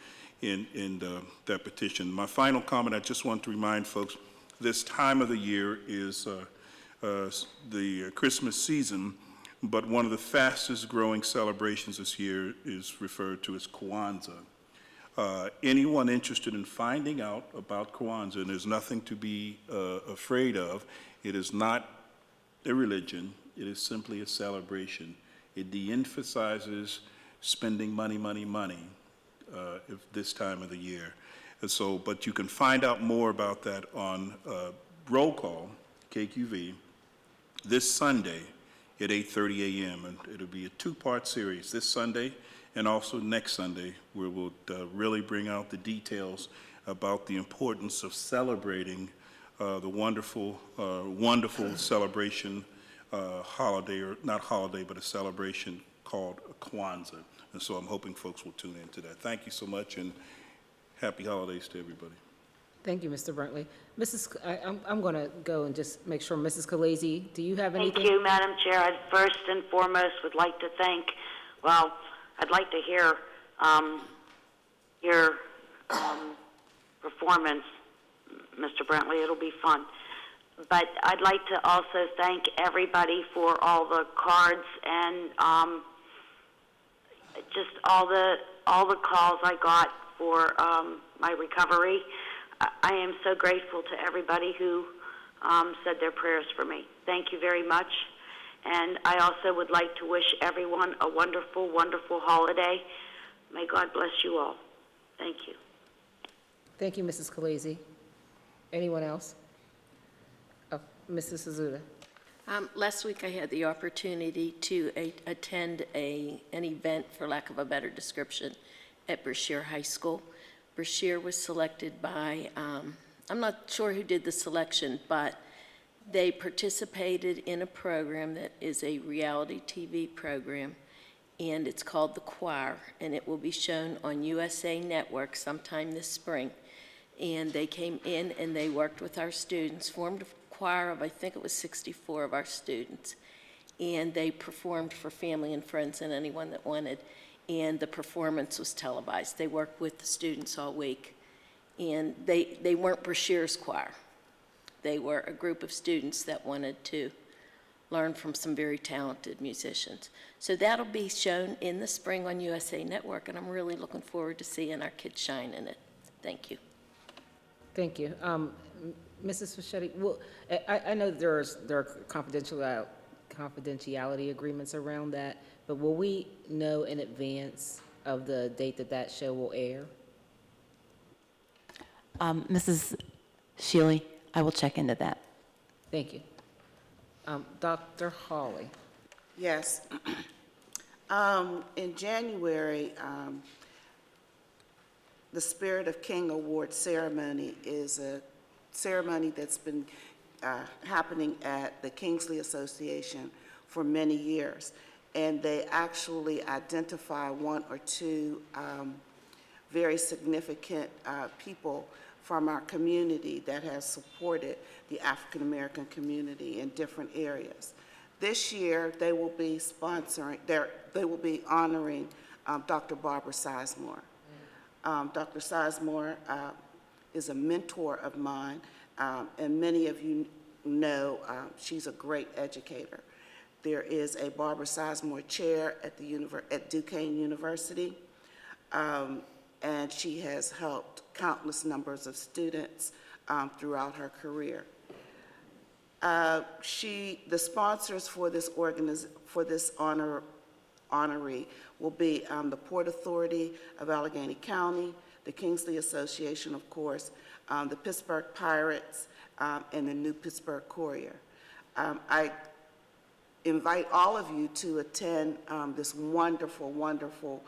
Speaker 9: in that petition. My final comment, I just want to remind folks, this time of the year is the Christmas season, but one of the fastest growing celebrations this year is referred to as Kwanzaa. Anyone interested in finding out about Kwanzaa, and there's nothing to be afraid of, it is not a religion, it is simply a celebration. It de-emphasizes spending money if this time of the year. And so, but you can find out more about that on Roll Call, KQV, this Sunday at 8:30 a.m. And it'll be a two-part series this Sunday and also next Sunday, where we'll really bring out the details about the importance of celebrating the wonderful, wonderful celebration holiday, or not holiday, but a celebration called Kwanzaa. And so I'm hoping folks will tune into that. Thank you so much, and happy holidays to everybody.
Speaker 1: Thank you, Mr. Brentley. I'm going to go and just make sure, Mrs. Khaleesi, do you have anything?
Speaker 4: Thank you, Madam Chair. I first and foremost would like to thank, well, I'd like to hear your performance, Mr. Brentley. It'll be fun. But I'd like to also thank everybody for all the cards and just all the calls I got for my recovery. I am so grateful to everybody who said their prayers for me. Thank you very much. And I also would like to wish everyone a wonderful, wonderful holiday. May God bless you all. Thank you.
Speaker 1: Thank you, Mrs. Khaleesi. Anyone else? Oh, Mrs. Suzuda.
Speaker 15: Last week, I had the opportunity to attend an event, for lack of a better description, at Brashear High School. Brashear was selected by, I'm not sure who did the selection, but they participated in a program that is a reality TV program, and it's called The Choir, and it will be shown on USA Network sometime this spring. And they came in and they worked with our students, formed a choir of, I think it was 64 of our students, and they performed for family and friends and anyone that wanted, and the performance was televised. They worked with the students all week, and they weren't Brashear's choir. They were a group of students that wanted to learn from some very talented musicians. So that'll be shown in the spring on USA Network, and I'm really looking forward to seeing our kids shine in it. Thank you.
Speaker 1: Thank you. Mrs. Fischetti, well, I know there are confidentiality agreements around that, but will we know in advance of the date that show will air?
Speaker 18: Mrs. Shealy, I will check into that.
Speaker 1: Thank you. Dr. Hawley.
Speaker 7: Yes. In January, the Spirit of King Award ceremony is a ceremony that's been happening at the Kingsley Association for many years. And they actually identify one or two very significant people from our community that has supported the African American community in different areas. This year, they will be honoring Dr. Barbara Sizemore. Dr. Sizemore is a mentor of mine, and many of you know she's a great educator. There is a Barbara Sizemore Chair at Duquesne University, and she has helped countless numbers of students throughout her career. The sponsors for this honoree will be the Port Authority of Allegheny County, the Kingsley Association, of course, the Pittsburgh Pirates, and the New Pittsburgh Courier. I invite all of you to attend this wonderful, wonderful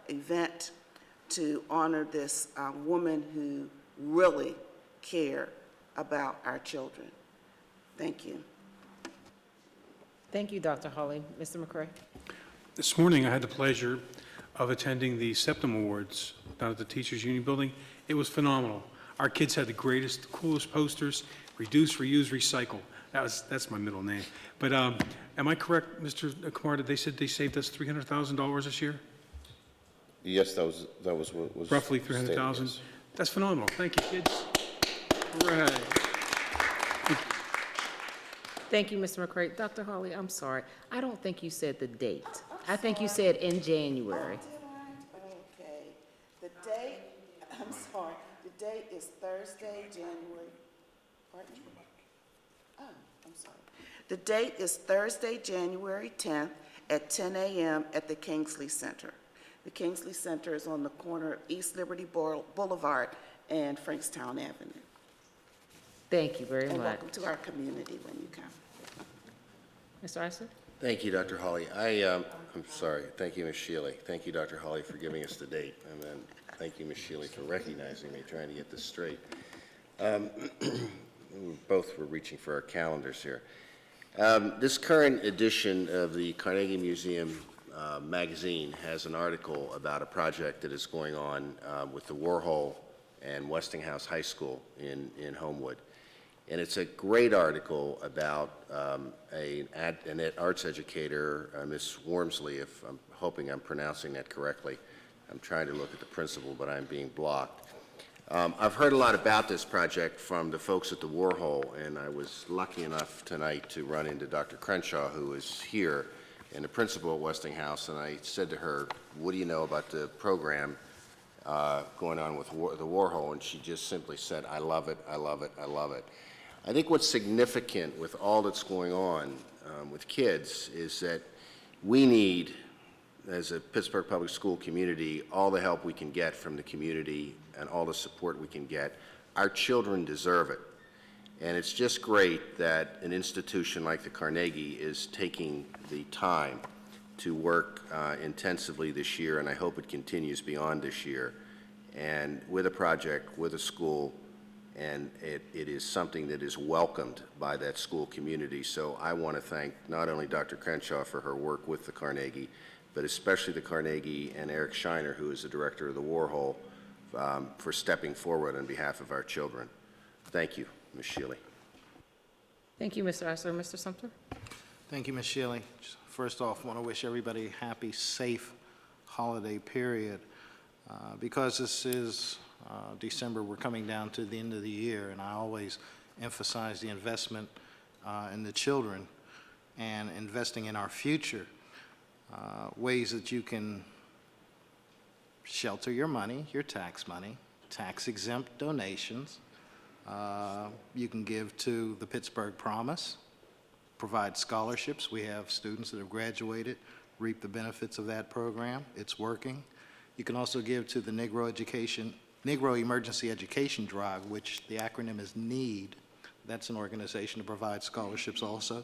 Speaker 7: event to honor this woman who really cared about our children. Thank you.
Speaker 1: Thank you, Dr. Hawley. Mr. McCray.
Speaker 13: This morning, I had the pleasure of attending the Septum Awards down at the Teachers Union Building. It was phenomenal. Our kids had the greatest, coolest posters, reduce, reuse, recycle. That's my middle name. But am I correct, Mr. Kumar, that they said they saved us $300,000 this year?
Speaker 17: Yes, that was what was
Speaker 13: Roughly
Speaker 17: stated,
Speaker 13: 300,000?
Speaker 17: yes.
Speaker 13: That's phenomenal. Thank you, kids. Hooray.
Speaker 1: Thank you, Mr. McCray. Dr. Hawley, I'm sorry. I don't think you said the date. I think you said in January.
Speaker 7: Okay. The date, I'm sorry, the date is Thursday, January, pardon me? Oh, I'm sorry. The date is Thursday, January 10th at 10 a.m. at the Kingsley Center. The Kingsley Center is on the corner of East Liberty Boulevard and Frankstown Avenue.
Speaker 1: Thank you very
Speaker 7: And
Speaker 1: much.
Speaker 7: welcome to our community when you come.
Speaker 1: Mr. Iser?
Speaker 11: Thank you, Dr. Hawley. I'm sorry. Thank you, Ms. Shealy. Thank you, Dr. Hawley, for giving us the date. And then thank you, Ms. Shealy, for recognizing me, trying to get this straight. Both were reaching for our calendars here. This current edition of the Carnegie Museum magazine has an article about a project that is going on with the Warhol and Westinghouse High School in Homewood. And it's a great article about an arts educator, Ms. Wormsley, if I'm hoping I'm pronouncing that correctly. I'm trying to look at the principal, but I'm being blocked. I've heard a lot about this project from the folks at the Warhol, and I was lucky enough tonight to run into Dr. Crenshaw, who is here, and the principal at Westinghouse, and I said to her, what do you know about the program? going on with the Warhol, and she just simply said, I love it, I love it, I love it. I think what's significant with all that's going on with kids is that we need, as a Pittsburgh Public School community, all the help we can get from the community and all the support we can get. Our children deserve it. And it's just great that an institution like the Carnegie is taking the time to work intensively this year, and I hope it continues beyond this year, and with a project, with a school, and it is something that is welcomed by that school community. So I want to thank not only Dr. Crenshaw for her work with the Carnegie, but especially the Carnegie and Eric Shiner, who is the director of the Warhol, for stepping forward on behalf of our children. Thank you, Ms. Shealy.
Speaker 1: Thank you, Mr. Eisler. Mr. Sumter?
Speaker 5: Thank you, Ms. Shealy. First off, I want to wish everybody a happy, safe holiday period. Because this is December, we're coming down to the end of the year, and I always emphasize the investment in the children and investing in our future. Ways that you can shelter your money, your tax money, tax-exempt donations. You can give to the Pittsburgh Promise, provide scholarships. We have students that have graduated, reap the benefits of that program. It's working. You can also give to the Negro Emergency Education Drive, which the acronym is NEED. That's an organization to provide scholarships also.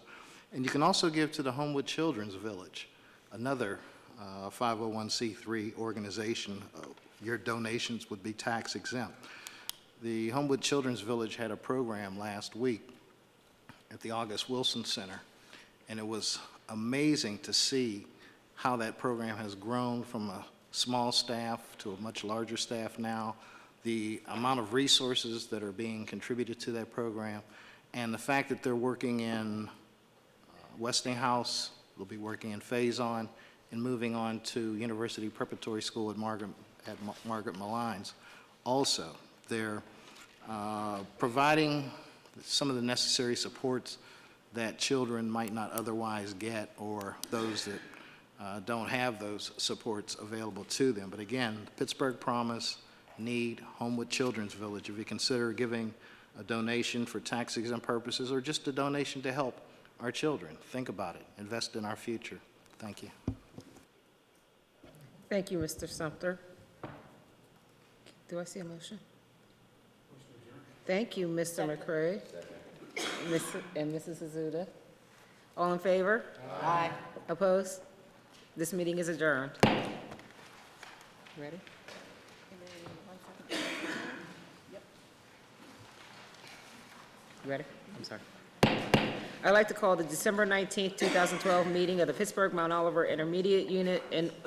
Speaker 5: And you can also give to the Homewood Children's Village, another 501c3 organization. Your donations would be tax exempt. The Homewood Children's Village had a program last week at the August Wilson Center, and it was amazing to see how that program has grown from a small staff to a much larger staff now, the amount of resources that are being contributed to that program, and the fact that they're working in Westinghouse, they'll be working in Faison, and moving on to University Preparatory School at Margaret Malines. Also, they're providing some of the necessary supports that children might not otherwise get, or those that don't have those supports available to them. But again, Pittsburgh Promise, NEED, Homewood Children's Village, if you consider giving a donation for tax-exempt purposes or just a donation to help our children, think about it. Invest in our future. Thank you.
Speaker 1: Thank you, Mr. Sumter. Do I see a motion? Thank you, Mr. McCray. And Mrs. Azuda. All in favor? Aye. Opposed? This meeting is adjourned. Ready? You ready? I'm sorry. I'd like to call the December 19th, 2012 meeting of the Pittsburgh Mount Oliver Intermediate Unit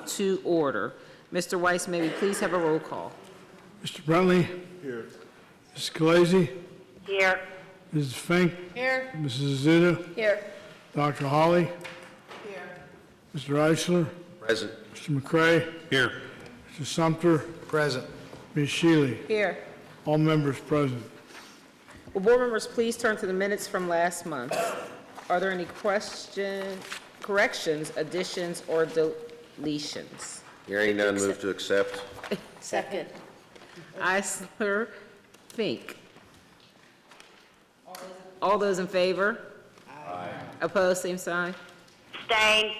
Speaker 1: to order. Mr. Weiss, may we please have a roll call?
Speaker 3: Mr. Brentley? Here. Mrs. Khaleesi?
Speaker 4: Here.
Speaker 3: Mrs. Fink?
Speaker 14: Here.
Speaker 3: Mrs. Azuda?
Speaker 14: Here.
Speaker 3: Dr. Holly?
Speaker 14: Here.
Speaker 3: Mr. Eisler?
Speaker 11: Present.
Speaker 3: Mr. McCray?
Speaker 13: Here.
Speaker 3: Mr. Sumter?
Speaker 5: Present.
Speaker 3: Ms. Shealy?
Speaker 1: Here.
Speaker 3: All members present.
Speaker 1: Will board members please turn to the minutes from last month? Are there any corrections, additions, or deletions?
Speaker 11: Hearing none, move to accept.
Speaker 15: Second.
Speaker 1: Eisler, Fink. All those in favor? Aye. Opposed, same sign.
Speaker 4: Abstain.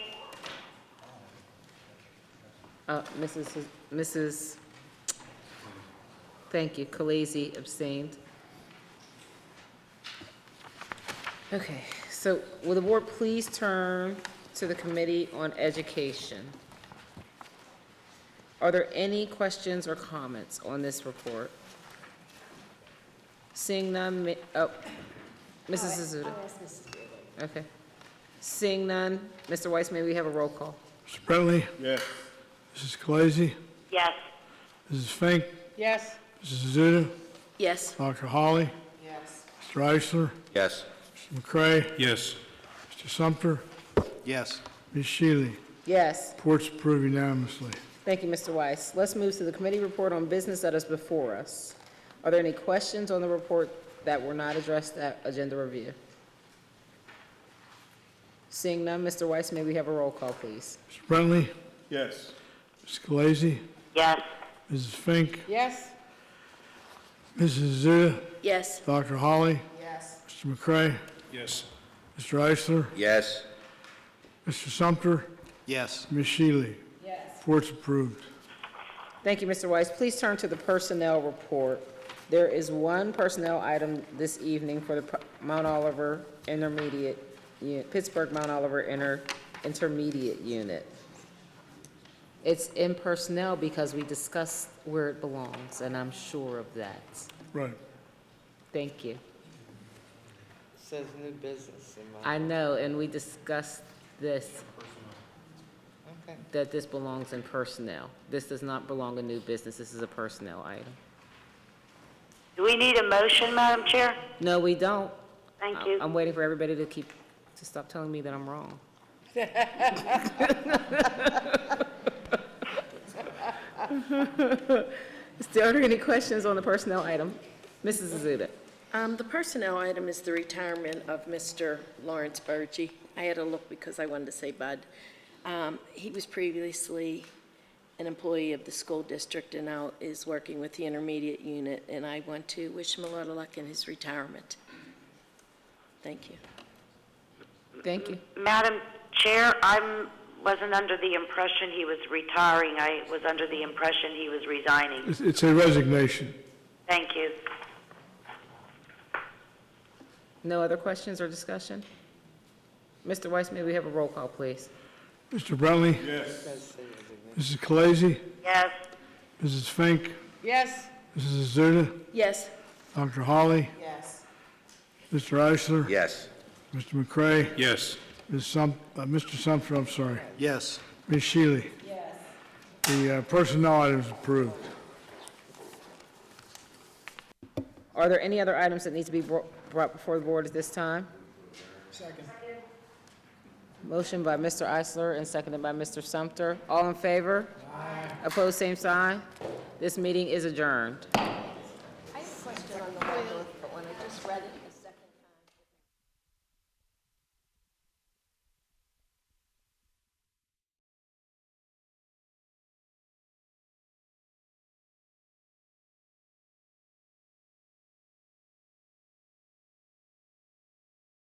Speaker 1: Mrs. Thank you, Khaleesi abstained. Okay, so will the board please turn to the Committee on Education? Are there any questions or comments on this report? Seeing none, Mrs. Azuda. Okay. Seeing none, Mr. Weiss, may we have a roll call?
Speaker 3: Mr. Brentley?
Speaker 9: Yes.
Speaker 3: Mrs. Khaleesi?
Speaker 4: Yes.
Speaker 3: Mrs. Fink?
Speaker 14: Yes.
Speaker 3: Mrs. Azuda?
Speaker 15: Yes.
Speaker 3: Dr. Holly?
Speaker 14: Yes.
Speaker 3: Mr. Eisler?
Speaker 11: Yes.
Speaker 3: Mr. McCray?
Speaker 13: Yes.
Speaker 3: Mr. Sumter?
Speaker 5: Yes.
Speaker 3: Ms. Shealy?
Speaker 1: Yes.
Speaker 3: Report's approved unanimously.
Speaker 1: Thank you, Mr. Weiss. Let's move to the committee report on business that is before us. Are there any questions on the report that were not addressed at agenda review? Seeing none, Mr. Weiss, may we have a roll call, please?
Speaker 3: Mr. Brentley?
Speaker 9: Yes.
Speaker 3: Mrs. Khaleesi?
Speaker 4: Yes.
Speaker 3: Mrs. Fink,
Speaker 14: Yes?
Speaker 3: Mrs. Azuda,
Speaker 15: Yes.
Speaker 3: Dr. Holly,
Speaker 14: Yes.
Speaker 3: Mr. McCray,
Speaker 13: Yes.
Speaker 3: Mr. Eisler,
Speaker 11: Yes.
Speaker 3: Mr. Sumter,
Speaker 5: Yes.
Speaker 3: Ms. Shealy.
Speaker 14: Yes.
Speaker 3: Report's approved.
Speaker 1: Thank you, Mr. Weiss. Please turn to the personnel report. There is one personnel item this evening for the Mount Oliver Intermediate, Pittsburgh Mount Oliver Intermediate Unit. It's in personnel because we discussed where it belongs, and I'm sure of that.
Speaker 3: Right.
Speaker 1: Thank you.
Speaker 14: Says new business in my.
Speaker 1: I know, and we discussed this,
Speaker 14: Okay.
Speaker 1: that this belongs in personnel. This does not belong in new business. This is a personnel item.
Speaker 4: Do we need a motion, Madam Chair?
Speaker 1: No, we don't.
Speaker 4: Thank you.
Speaker 1: I'm waiting for everybody to stop telling me that I'm wrong. Are there any questions on the personnel item? Mrs. Azuda?
Speaker 15: The personnel item is the retirement of Mr. Lawrence Burgee. I had to look because I wanted to say Bud. He was previously an employee of the school district and now is working with the intermediate unit, and I want to wish him a lot of luck in his retirement. Thank you.
Speaker 1: Thank you.
Speaker 4: Madam Chair, I wasn't under the impression he was retiring. I was under the impression he was resigning.
Speaker 3: It's a resignation.
Speaker 4: Thank you.
Speaker 1: No other questions or discussion? Mr. Weiss, may we have a roll call, please?
Speaker 3: Mr. Brentley?
Speaker 14: Yes.
Speaker 3: Mrs. Khaleesi?
Speaker 4: Yes.
Speaker 3: Mrs. Fink?
Speaker 14: Yes?
Speaker 3: Mrs. Azuda?
Speaker 15: Yes.
Speaker 3: Dr. Holly?
Speaker 14: Yes.
Speaker 3: Mr. Eisler?
Speaker 11: Yes.
Speaker 3: Mr. McCray?
Speaker 13: Yes.
Speaker 3: Mr. Sumter, I'm sorry.
Speaker 5: Yes.
Speaker 3: Ms. Shealy?
Speaker 14: Yes.
Speaker 3: The personnel item is approved.
Speaker 1: Are there any other items that need to be brought before the board at this time?
Speaker 14: Second.
Speaker 1: Motion by Mr. Eisler and seconded by Mr. Sumter. All in favor? Aye. Opposed, same sign. This meeting is adjourned.